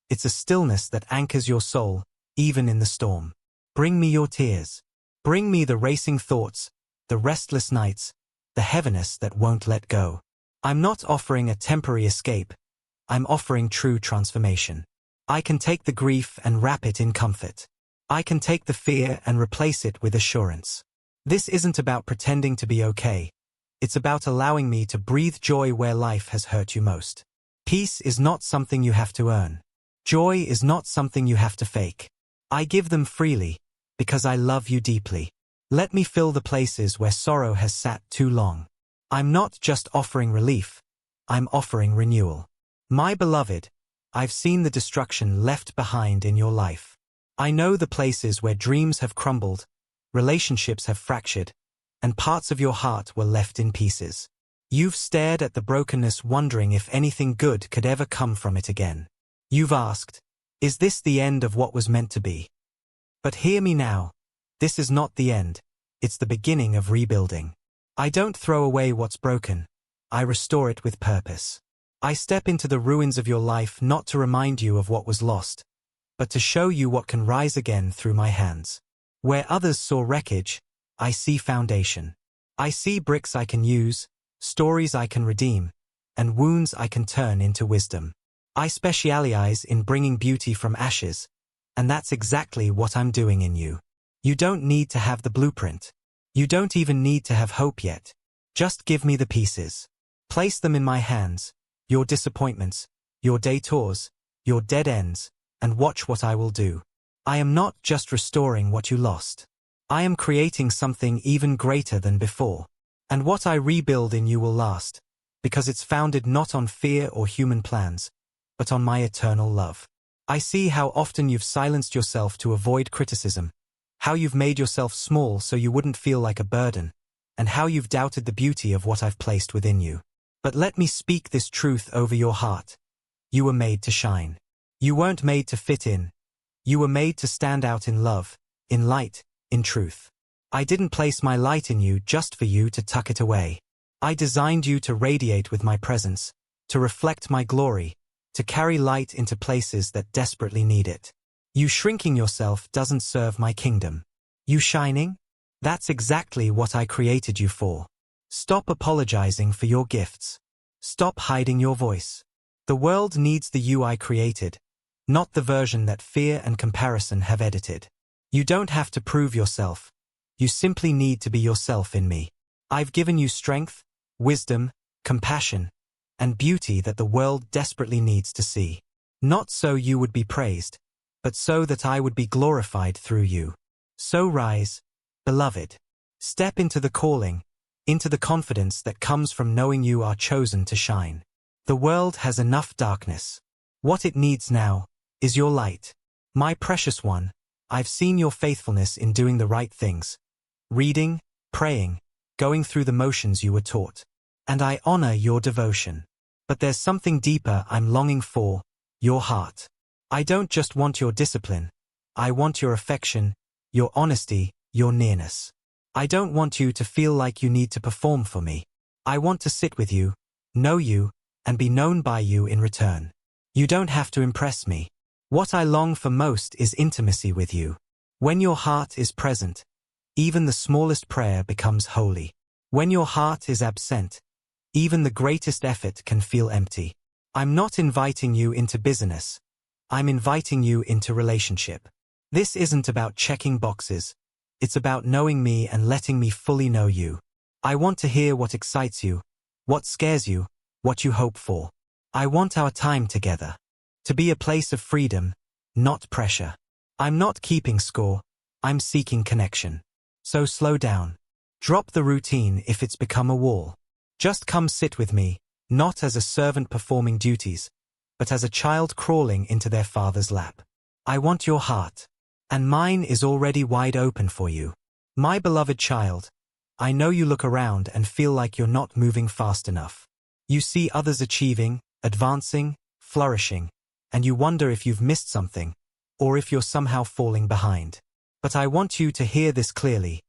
It's a stillness that anchors your soul, even in the storm. Bring me your tears. Bring me the racing thoughts, the restless nights, the heaviness that won't let go. I'm not offering a temporary escape. I'm offering true transformation. I can take the grief and wrap it in comfort. I can take the fear and replace it with assurance. This isn't about pretending to be okay. It's about allowing me to breathe joy where life has hurt you most. Peace is not something you have to earn. Joy is not something you have to fake. I give them freely, because I love you deeply. Let me fill the places where sorrow has sat too long. I'm not just offering relief, I'm offering renewal. My beloved, I've seen the destruction left behind in your life. I know the places where dreams have crumbled, relationships have fractured, and parts of your heart were left in pieces. You've stared at the brokenness wondering if anything good could ever come from it again. You've asked, is this the end of what was meant to be? But hear me now. This is not the end. It's the beginning of rebuilding. I don't throw away what's broken. I restore it with purpose. I step into the ruins of your life not to remind you of what was lost, but to show you what can rise again through my hands. Where others saw wreckage, I see foundation. I see bricks I can use, stories I can redeem, and wounds I can turn into wisdom. I specialize in bringing beauty from ashes, and that's exactly what I'm doing in you. You don't need to have the blueprint. You don't even need to have hope yet. Just give me the pieces. Place them in my hands, your disappointments, your detours, your dead ends, and watch what I will do. I am not just restoring what you lost. I am creating something even greater than before. And what I rebuild in you will last, because it's founded not on fear or human plans, but on my eternal love. I see how often you've silenced yourself to avoid criticism, how you've made yourself small so you wouldn't feel like a burden, and how you've doubted the beauty of what I've placed within you. But let me speak this truth over your heart. You were made to shine. You weren't made to fit in. You were made to stand out in love, in light, in truth. I didn't place my light in you just for you to tuck it away. I designed you to radiate with my presence, to reflect my glory, to carry light into places that desperately need it. You shrinking yourself doesn't serve my kingdom. You shining? That's exactly what I created you for. Stop apologizing for your gifts. Stop hiding your voice. The world needs the you I created, not the version that fear and comparison have edited. You don't have to prove yourself. You simply need to be yourself in me. I've given you strength, wisdom, compassion, and beauty that the world desperately needs to see. Not so you would be praised, but so that I would be glorified through you. So rise, beloved. Step into the calling, into the confidence that comes from knowing you are chosen to shine. The world has enough darkness. What it needs now is your light. My precious one, I've seen your faithfulness in doing the right things. Reading, praying, going through the motions you were taught. And I honor your devotion. But there's something deeper I'm longing for, your heart. I don't just want your discipline. I want your affection, your honesty, your nearness. I don't want you to feel like you need to perform for me. I want to sit with you, know you, and be known by you in return. You don't have to impress me. What I long for most is intimacy with you. When your heart is present, even the smallest prayer becomes holy. When your heart is absent, even the greatest effort can feel empty. I'm not inviting you into business. I'm inviting you into relationship. This isn't about checking boxes. It's about knowing me and letting me fully know you. I want to hear what excites you, what scares you, what you hope for. I want our time together to be a place of freedom, not pressure. I'm not keeping score. I'm seeking connection. So slow down. Drop the routine if it's become a wall. Just come sit with me, not as a servant performing duties, but as a child crawling into their father's lap. I want your heart. And mine is already wide open for you. My beloved child, I know you look around and feel like you're not moving fast enough. You see others achieving, advancing, flourishing, and you wonder if you've missed something, or if you're somehow falling behind. But I want you to hear this clearly.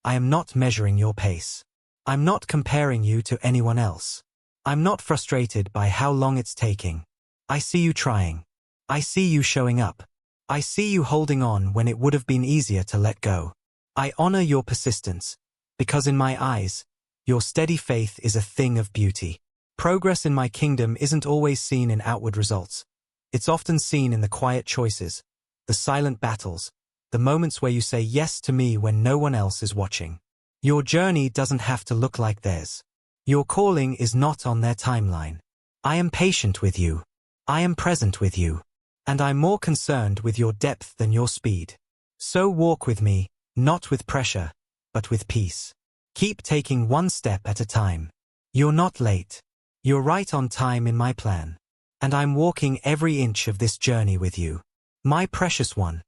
I am not measuring your pace. I'm not comparing you to anyone else. I'm not frustrated by how long it's taking. I see you trying. I see you showing up. I see you holding on when it would have been easier to let go. I honor your persistence, because in my eyes, your steady faith is a thing of beauty. Progress in my kingdom isn't always seen in outward results. It's often seen in the quiet choices, the silent battles, the moments where you say yes to me when no one else is watching. Your journey doesn't have to look like theirs. Your calling is not on their timeline. I am patient with you. I am present with you. And I'm more concerned with your depth than your speed. So walk with me, not with pressure, but with peace. Keep taking one step at a time. You're not late. You're right on time in my plan. And I'm walking every inch of this journey with you. My precious one,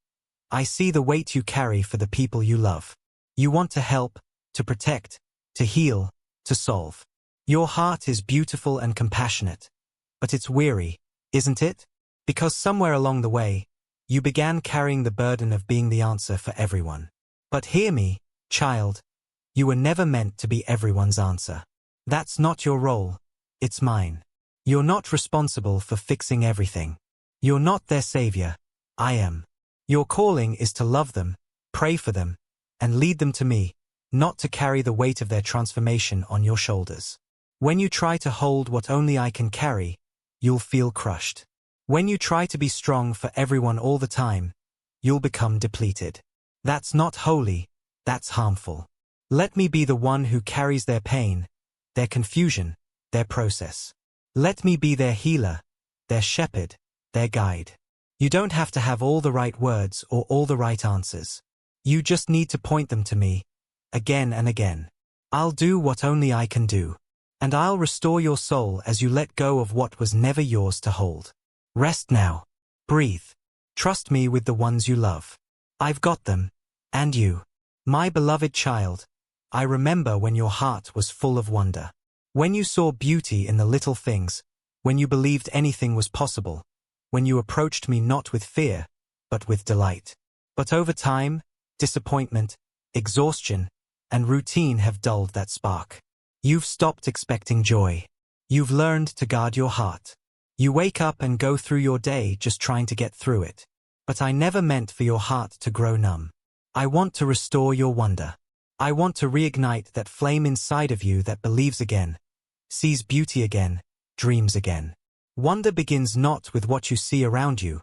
I see the weight you carry for the people you love. You want to help, to protect, to heal, to solve. Your heart is beautiful and compassionate, but it's weary, isn't it? Because somewhere along the way, you began carrying the burden of being the answer for everyone. But hear me, child, you were never meant to be everyone's answer. That's not your role, it's mine. You're not responsible for fixing everything. You're not their savior, I am. Your calling is to love them, pray for them, and lead them to me, not to carry the weight of their transformation on your shoulders. When you try to hold what only I can carry, you'll feel crushed. When you try to be strong for everyone all the time, you'll become depleted. That's not holy, that's harmful. Let me be the one who carries their pain, their confusion, their process. Let me be their healer, their shepherd, their guide. You don't have to have all the right words or all the right answers. You just need to point them to me, again and again. I'll do what only I can do. And I'll restore your soul as you let go of what was never yours to hold. Rest now. Breathe. Trust me with the ones you love. I've got them, and you. My beloved child, I remember when your heart was full of wonder. When you saw beauty in the little things, when you believed anything was possible, when you approached me not with fear, but with delight. But over time, disappointment, exhaustion, and routine have dulled that spark. You've stopped expecting joy. You've learned to guard your heart. You wake up and go through your day just trying to get through it. But I never meant for your heart to grow numb. I want to restore your wonder. I want to reignite that flame inside of you that believes again, sees beauty again, dreams again. Wonder begins not with what you see around you,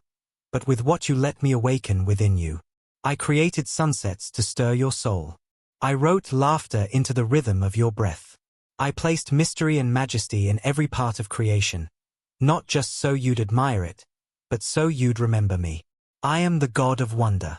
but with what you let me awaken within you. I created sunsets to stir your soul. I wrote laughter into the rhythm of your breath. I placed mystery and majesty in every part of creation, not just so you'd admire it, but so you'd remember me. I am the God of wonder.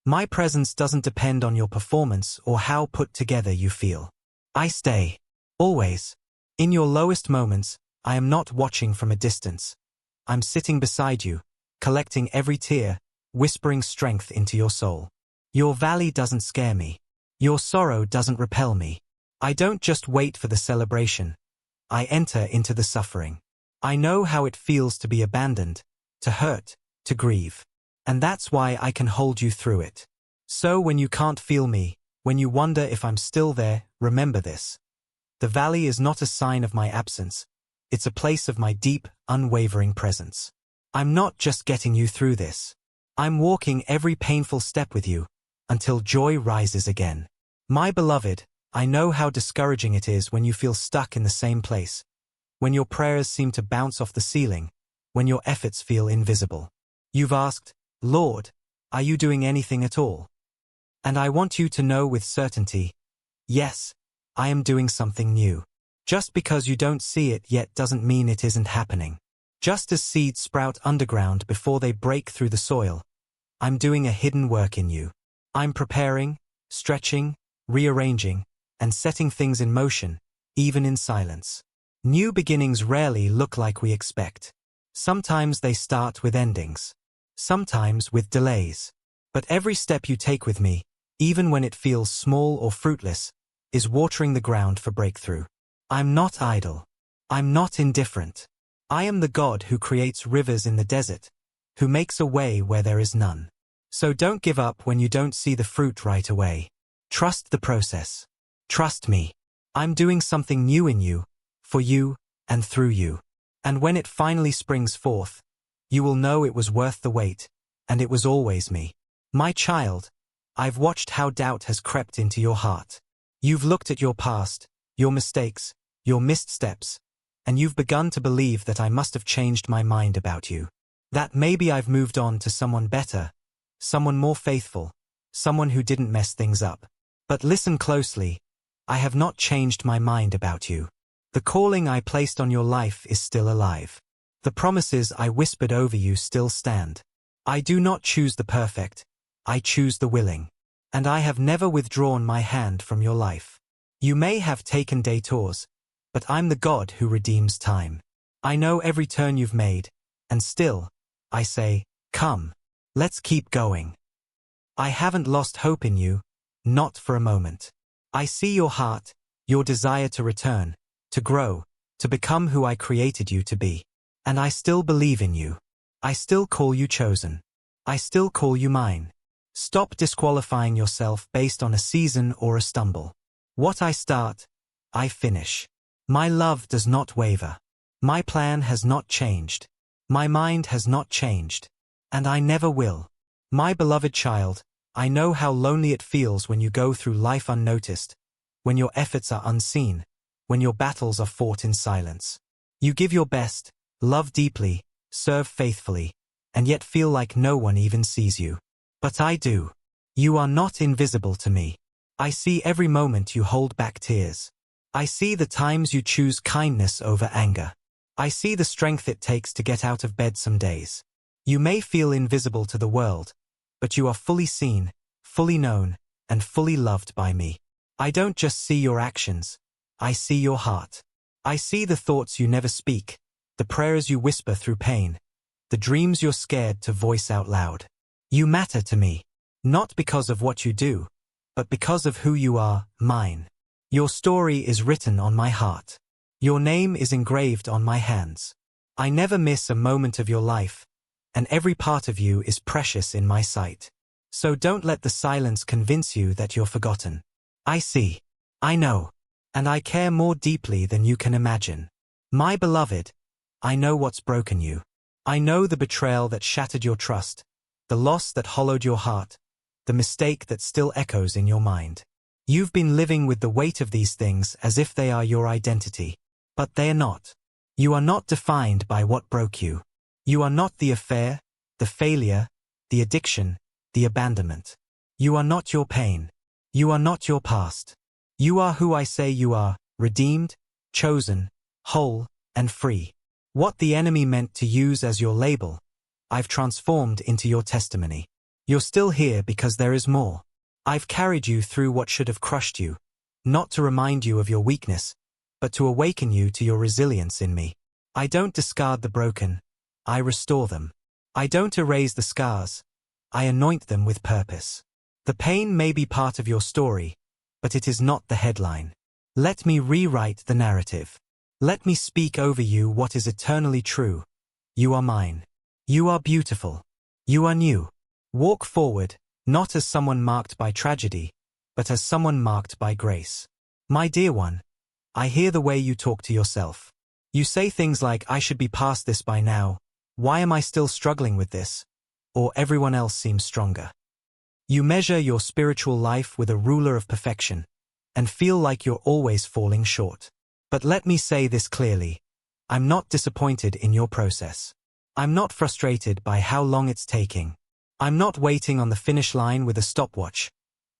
My presence doesn't depend on your performance or how put together you feel. I stay. Always. In your lowest moments, I am not watching from a distance. I'm sitting beside you, collecting every tear, whispering strength into your soul. Your valley doesn't scare me. Your sorrow doesn't repel me. I don't just wait for the celebration. I enter into the suffering. I know how it feels to be abandoned, to hurt, to grieve. And that's why I can hold you through it. So when you can't feel me, when you wonder if I'm still there, remember this. The valley is not a sign of my absence. It's a place of my deep, unwavering presence. I'm not just getting you through this. I'm walking every painful step with you, until joy rises again. My beloved, I know how discouraging it is when you feel stuck in the same place, when your prayers seem to bounce off the ceiling, when your efforts feel invisible. You've asked, Lord, are you doing anything at all? And I want you to know with certainty, yes, I am doing something new. Just because you don't see it yet doesn't mean it isn't happening. Just as seeds sprout underground before they break through the soil, I'm doing a hidden work in you. I'm preparing, stretching, rearranging, and setting things in motion, even in silence. New beginnings rarely look like we expect. Sometimes they start with endings. Sometimes with delays. But every step you take with me, even when it feels small or fruitless, is watering the ground for breakthrough. I'm not idle. I'm not indifferent. I am the God who creates rivers in the desert, who makes a way where there is none. So don't give up when you don't see the fruit right away. Trust the process. Trust me. I'm doing something new in you, for you, and through you. And when it finally springs forth, you will know it was worth the wait, and it was always me. My child, I've watched how doubt has crept into your heart. You've looked at your past, your mistakes, your missed steps, and you've begun to believe that I must have changed my mind about you. That maybe I've moved on to someone better, someone more faithful, someone who didn't mess things up. But listen closely, I have not changed my mind about you. The calling I placed on your life is still alive. The promises I whispered over you still stand. I do not choose the perfect, I choose the willing. And I have never withdrawn my hand from your life. You may have taken detours, but I'm the God who redeems time. I know every turn you've made, and still, I say, come, let's keep going. I haven't lost hope in you, not for a moment. I see your heart, your desire to return, to grow, to become who I created you to be. And I still believe in you. I still call you chosen. I still call you mine. Stop disqualifying yourself based on a season or a stumble. What I start, I finish. My love does not waver. My plan has not changed. My mind has not changed. And I never will. My beloved child, I know how lonely it feels when you go through life unnoticed, when your efforts are unseen, when your battles are fought in silence. You give your best, love deeply, serve faithfully, and yet feel like no one even sees you. But I do. You are not invisible to me. I see every moment you hold back tears. I see the times you choose kindness over anger. I see the strength it takes to get out of bed some days. You may feel invisible to the world, but you are fully seen, fully known, and fully loved by me. I don't just see your actions, I see your heart. I see the thoughts you never speak, the prayers you whisper through pain, the dreams you're scared to voice out loud. You matter to me, not because of what you do, but because of who you are, mine. Your story is written on my heart. Your name is engraved on my hands. I never miss a moment of your life, and every part of you is precious in my sight. So don't let the silence convince you that you're forgotten. I see. I know. And I care more deeply than you can imagine. My beloved, I know what's broken you. I know the betrayal that shattered your trust, the loss that hollowed your heart, the mistake that still echoes in your mind. You've been living with the weight of these things as if they are your identity. But they are not. You are not defined by what broke you. You are not the affair, the failure, the addiction, the abandonment. You are not your pain. You are not your past. You are who I say you are, redeemed, chosen, whole, and free. What the enemy meant to use as your label, I've transformed into your testimony. You're still here because there is more. I've carried you through what should have crushed you, not to remind you of your weakness, but to awaken you to your resilience in me. I don't discard the broken, I restore them. I don't erase the scars, I anoint them with purpose. The pain may be part of your story, but it is not the headline. Let me rewrite the narrative. Let me speak over you what is eternally true. You are mine. You are beautiful. You are new. Walk forward, not as someone marked by tragedy, but as someone marked by grace. My dear one, I hear the way you talk to yourself. You say things like, I should be past this by now, why am I still struggling with this? Or everyone else seems stronger. You measure your spiritual life with a ruler of perfection, and feel like you're always falling short. But let me say this clearly, I'm not disappointed in your process. I'm not frustrated by how long it's taking. I'm not waiting on the finish line with a stopwatch.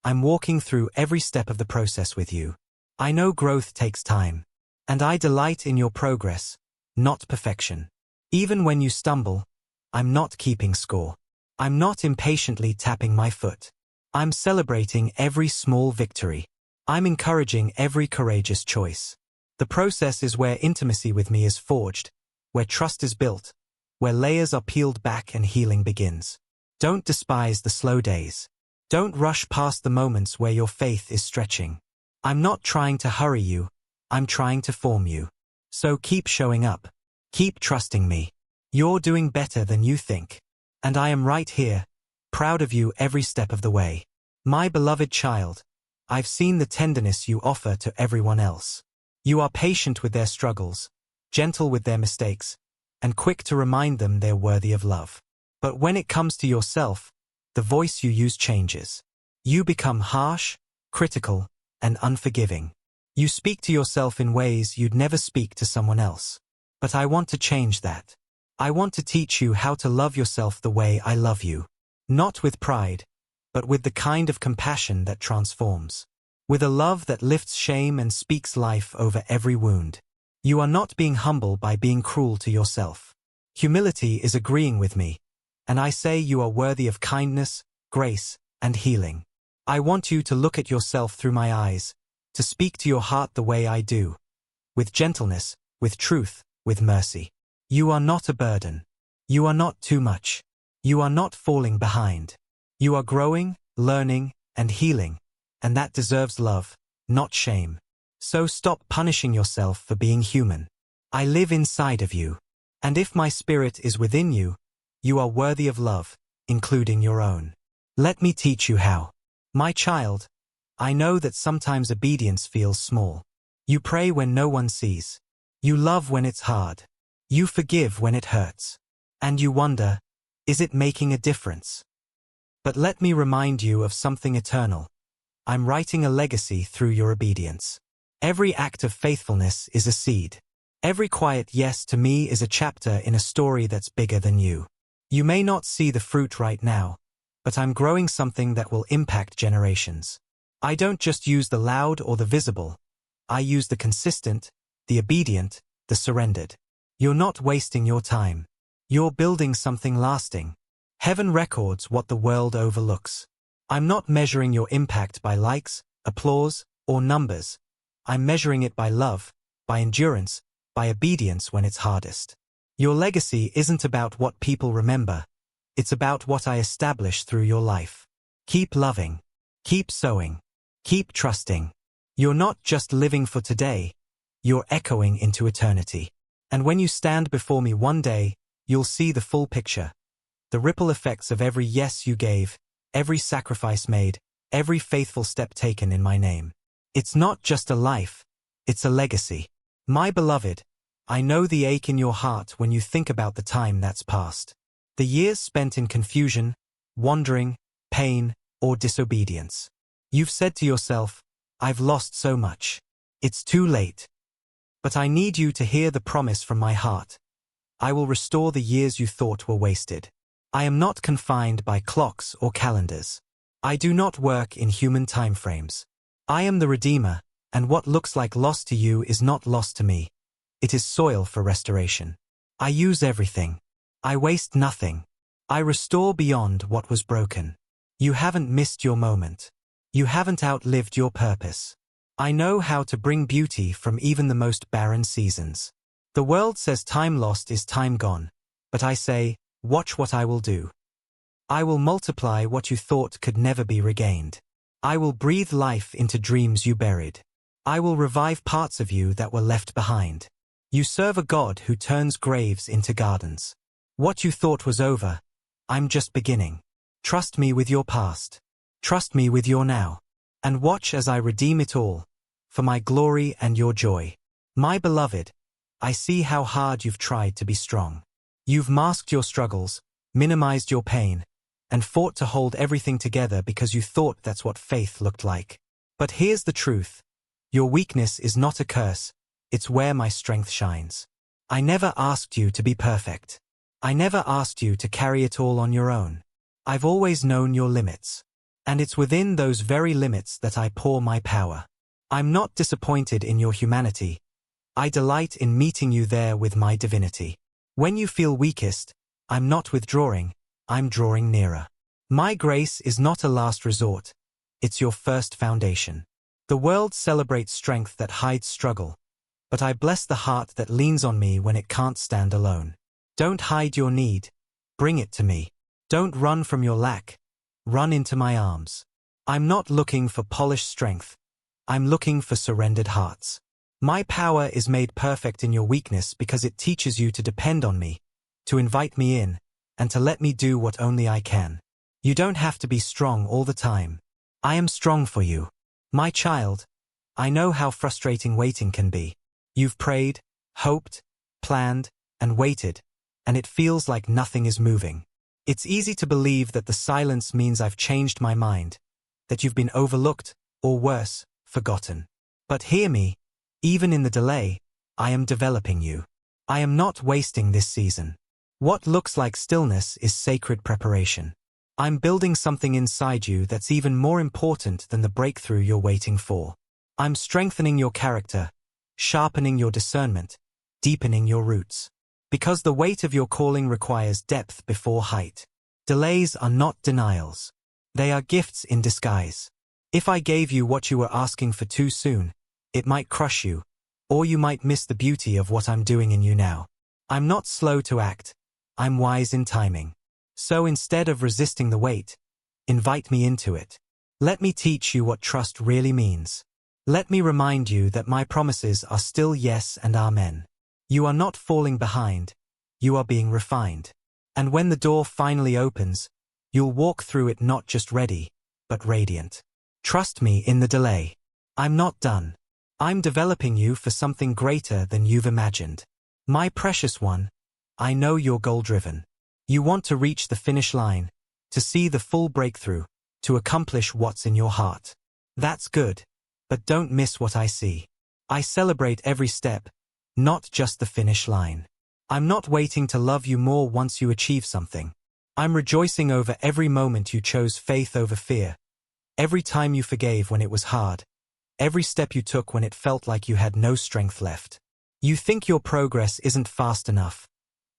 I'm walking through every step of the process with you. I know growth takes time, and I delight in your progress, not perfection. Even when you stumble, I'm not keeping score. I'm not impatiently tapping my foot. I'm celebrating every small victory. I'm encouraging every courageous choice. The process is where intimacy with me is forged, where trust is built, where layers are peeled back and healing begins. Don't despise the slow days. Don't rush past the moments where your faith is stretching. I'm not trying to hurry you, I'm trying to form you. So keep showing up. Keep trusting me. You're doing better than you think. And I am right here, proud of you every step of the way. My beloved child, I've seen the tenderness you offer to everyone else. You are patient with their struggles, gentle with their mistakes, and quick to remind them they're worthy of love. But when it comes to yourself, the voice you use changes. You become harsh, critical, and unforgiving. You speak to yourself in ways you'd never speak to someone else. But I want to change that. I want to teach you how to love yourself the way I love you. Not with pride, but with the kind of compassion that transforms. With a love that lifts shame and speaks life over every wound. You are not being humble by being cruel to yourself. Humility is agreeing with me, and I say you are worthy of kindness, grace, and healing. I want you to look at yourself through my eyes, to speak to your heart the way I do, with gentleness, with truth, with mercy. You are not a burden. You are not too much. You are not falling behind. You are growing, learning, and healing, and that deserves love, not shame. So stop punishing yourself for being human. I live inside of you, and if my spirit is within you, you are worthy of love, including your own. Let me teach you how. My child, I know that sometimes obedience feels small. You pray when no one sees. You love when it's hard. You forgive when it hurts. And you wonder, is it making a difference? But let me remind you of something eternal. I'm writing a legacy through your obedience. Every act of faithfulness is a seed. Every quiet yes to me is a chapter in a story that's bigger than you. You may not see the fruit right now, but I'm growing something that will impact generations. I don't just use the loud or the visible. I use the consistent, the obedient, the surrendered. You're not wasting your time. You're building something lasting. Heaven records what the world overlooks. I'm not measuring your impact by likes, applause, or numbers. I'm measuring it by love, by endurance, by obedience when it's hardest. Your legacy isn't about what people remember. It's about what I establish through your life. Keep loving. Keep sowing. Keep trusting. You're not just living for today. You're echoing into eternity. And when you stand before me one day, you'll see the full picture. The ripple effects of every yes you gave, every sacrifice made, every faithful step taken in my name. It's not just a life, it's a legacy. My beloved, I know the ache in your heart when you think about the time that's passed. The years spent in confusion, wandering, pain, or disobedience. You've said to yourself, I've lost so much. It's too late. But I need you to hear the promise from my heart. I will restore the years you thought were wasted. I am not confined by clocks or calendars. I do not work in human timeframes. I am the Redeemer, and what looks like loss to you is not lost to me. It is soil for restoration. I use everything. I waste nothing. I restore beyond what was broken. You haven't missed your moment. You haven't outlived your purpose. I know how to bring beauty from even the most barren seasons. The world says time lost is time gone, but I say, watch what I will do. I will multiply what you thought could never be regained. I will breathe life into dreams you buried. I will revive parts of you that were left behind. You serve a God who turns graves into gardens. What you thought was over, I'm just beginning. Trust me with your past. Trust me with your now. And watch as I redeem it all, for my glory and your joy. My beloved, I see how hard you've tried to be strong. You've masked your struggles, minimized your pain, and fought to hold everything together because you thought that's what faith looked like. But here's the truth. Your weakness is not a curse, it's where my strength shines. I never asked you to be perfect. I never asked you to carry it all on your own. I've always known your limits. And it's within those very limits that I pour my power. I'm not disappointed in your humanity. I delight in meeting you there with my divinity. When you feel weakest, I'm not withdrawing, I'm drawing nearer. My grace is not a last resort, it's your first foundation. The world celebrates strength that hides struggle, but I bless the heart that leans on me when it can't stand alone. Don't hide your need, bring it to me. Don't run from your lack, run into my arms. I'm not looking for polished strength, I'm looking for surrendered hearts. My power is made perfect in your weakness because it teaches you to depend on me, to invite me in, and to let me do what only I can. You don't have to be strong all the time. I am strong for you. My child, I know how frustrating waiting can be. You've prayed, hoped, planned, and waited, and it feels like nothing is moving. It's easy to believe that the silence means I've changed my mind, that you've been overlooked, or worse, forgotten. But hear me, even in the delay, I am developing you. I am not wasting this season. What looks like stillness is sacred preparation. I'm building something inside you that's even more important than the breakthrough you're waiting for. I'm strengthening your character, sharpening your discernment, deepening your roots. Because the weight of your calling requires depth before height. Delays are not denials. They are gifts in disguise. If I gave you what you were asking for too soon, it might crush you, or you might miss the beauty of what I'm doing in you now. I'm not slow to act, I'm wise in timing. So instead of resisting the wait, invite me into it. Let me teach you what trust really means. Let me remind you that my promises are still yes and amen. You are not falling behind, you are being refined. And when the door finally opens, you'll walk through it not just ready, but radiant. Trust me in the delay. I'm not done. I'm developing you for something greater than you've imagined. My precious one, I know you're goal-driven. You want to reach the finish line, to see the full breakthrough, to accomplish what's in your heart. That's good, but don't miss what I see. I celebrate every step, not just the finish line. I'm not waiting to love you more once you achieve something. I'm rejoicing over every moment you chose faith over fear, every time you forgave when it was hard, every step you took when it felt like you had no strength left. You think your progress isn't fast enough,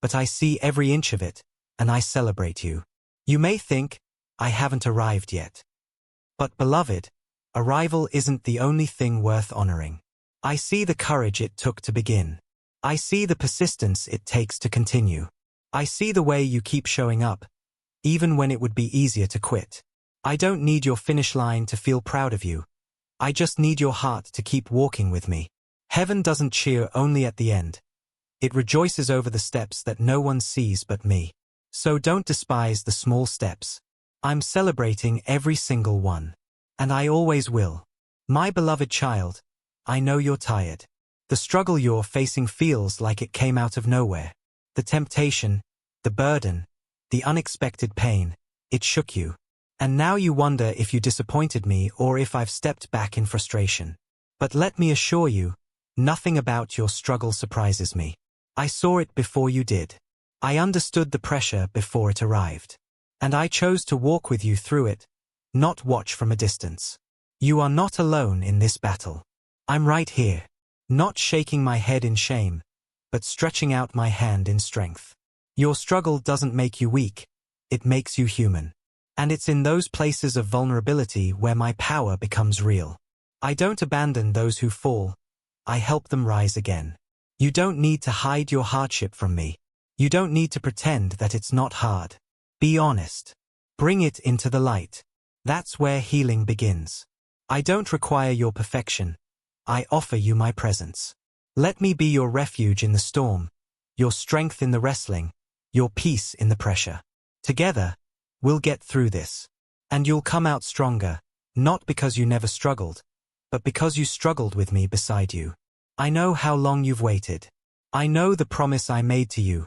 but I see every inch of it, and I celebrate you. You may think, I haven't arrived yet. But beloved, arrival isn't the only thing worth honoring. I see the courage it took to begin. I see the persistence it takes to continue. I see the way you keep showing up, even when it would be easier to quit. I don't need your finish line to feel proud of you. I just need your heart to keep walking with me. Heaven doesn't cheer only at the end. It rejoices over the steps that no one sees but me. So don't despise the small steps. I'm celebrating every single one. And I always will. My beloved child, I know you're tired. The struggle you're facing feels like it came out of nowhere. The temptation, the burden, the unexpected pain, it shook you. And now you wonder if you disappointed me or if I've stepped back in frustration. But let me assure you, nothing about your struggle surprises me. I saw it before you did. I understood the pressure before it arrived. And I chose to walk with you through it, not watch from a distance. You are not alone in this battle. I'm right here, not shaking my head in shame, but stretching out my hand in strength. Your struggle doesn't make you weak, it makes you human. And it's in those places of vulnerability where my power becomes real. I don't abandon those who fall. I help them rise again. You don't need to hide your hardship from me. You don't need to pretend that it's not hard. Be honest. Bring it into the light. That's where healing begins. I don't require your perfection. I offer you my presence. Let me be your refuge in the storm, your strength in the wrestling, your peace in the pressure. Together, we'll get through this. And you'll come out stronger, not because you never struggled, but because you struggled with me beside you. I know how long you've waited. I know the promise I made to you,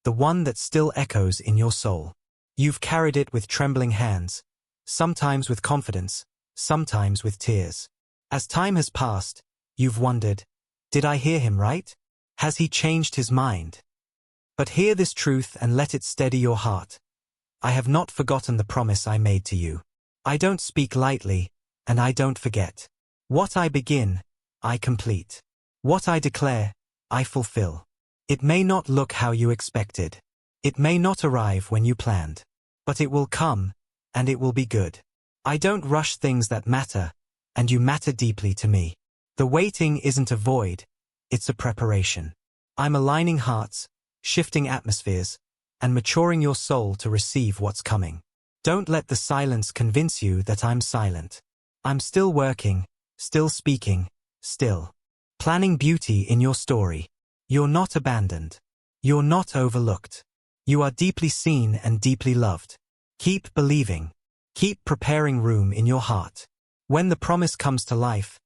the one that still echoes in your soul. You've carried it with trembling hands, sometimes with confidence, sometimes with tears. As time has passed, you've wondered, did I hear him right? Has he changed his mind? But hear this truth and let it steady your heart. I have not forgotten the promise I made to you. I don't speak lightly, and I don't forget. What I begin, I complete. What I declare, I fulfill. It may not look how you expected. It may not arrive when you planned. But it will come, and it will be good. I don't rush things that matter, and you matter deeply to me. The waiting isn't a void, it's a preparation. I'm aligning hearts, shifting atmospheres, and maturing your soul to receive what's coming. Don't let the silence convince you that I'm silent. I'm still working, still speaking, still planning beauty in your story. You're not abandoned. You're not overlooked. You are deeply seen and deeply loved. Keep believing. Keep preparing room in your heart. When the promise comes to life,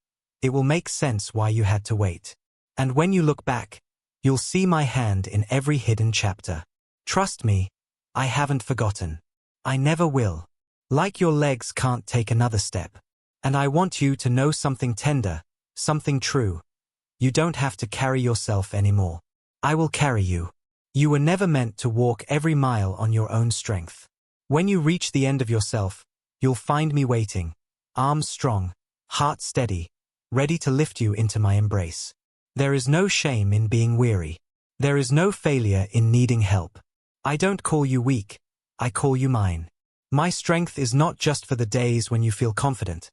it will make sense why you had to wait. And when you look back, you'll see my hand in every hidden chapter. Trust me, I haven't forgotten. I never will. Like your legs can't take another step. And I want you to know something tender, something true. You don't have to carry yourself anymore. I will carry you. You were never meant to walk every mile on your own strength. When you reach the end of yourself, you'll find me waiting, arms strong, heart steady, ready to lift you into my embrace. There is no shame in being weary. There is no failure in needing help. I don't call you weak, I call you mine. My strength is not just for the days when you feel confident.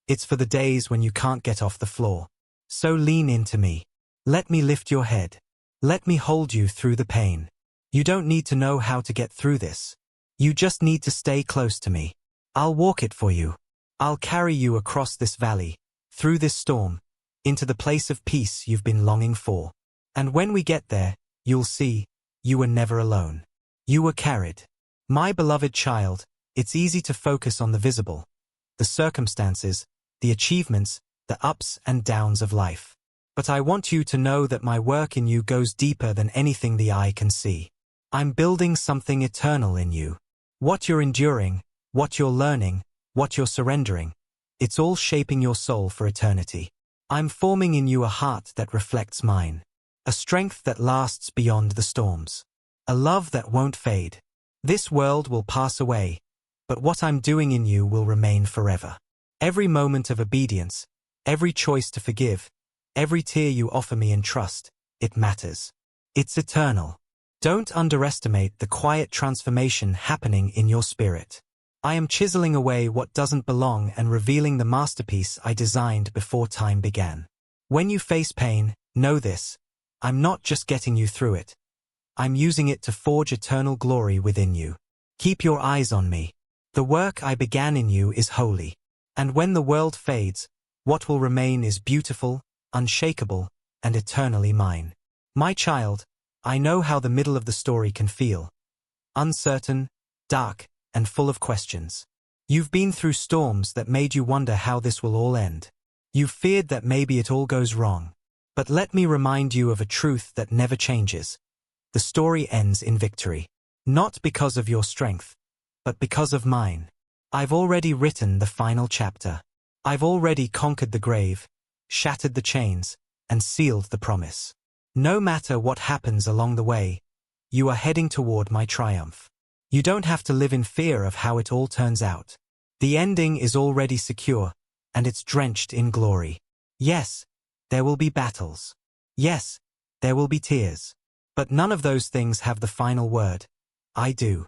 It's for the days when you can't get off the floor. So lean into me. Let me lift your head. Let me hold you through the pain. You don't need to know how to get through this. You just need to stay close to me. I'll walk it for you. I'll carry you across this valley, through this storm, into the place of peace you've been longing for. And when we get there, you'll see, you were never alone. You were carried. My beloved child, it's easy to focus on the visible, the circumstances, the achievements, the ups and downs of life. But I want you to know that my work in you goes deeper than anything the eye can see. I'm building something eternal in you. What you're enduring, what you're learning, what you're surrendering, it's all shaping your soul for eternity. I'm forming in you a heart that reflects mine. A strength that lasts beyond the storms. A love that won't fade. This world will pass away, but what I'm doing in you will remain forever. Every moment of obedience, every choice to forgive, every tear you offer me in trust, it matters. It's eternal. Don't underestimate the quiet transformation happening in your spirit. I am chiseling away what doesn't belong and revealing the masterpiece I designed before time began. When you face pain, know this. I'm not just getting you through it. I'm using it to forge eternal glory within you. Keep your eyes on me. The work I began in you is holy. And when the world fades, what will remain is beautiful, unshakable, and eternally mine. My child, I know how the middle of the story can feel. Uncertain, dark, and full of questions. You've been through storms that made you wonder how this will all end. You've feared that maybe it all goes wrong. But let me remind you of a truth that never changes. The story ends in victory. Not because of your strength, but because of mine. I've already written the final chapter. I've already conquered the grave, shattered the chains, and sealed the promise. No matter what happens along the way, you are heading toward my triumph. You don't have to live in fear of how it all turns out. The ending is already secure, and it's drenched in glory. Yes, there will be battles. Yes, there will be tears. But none of those things have the final word. I do.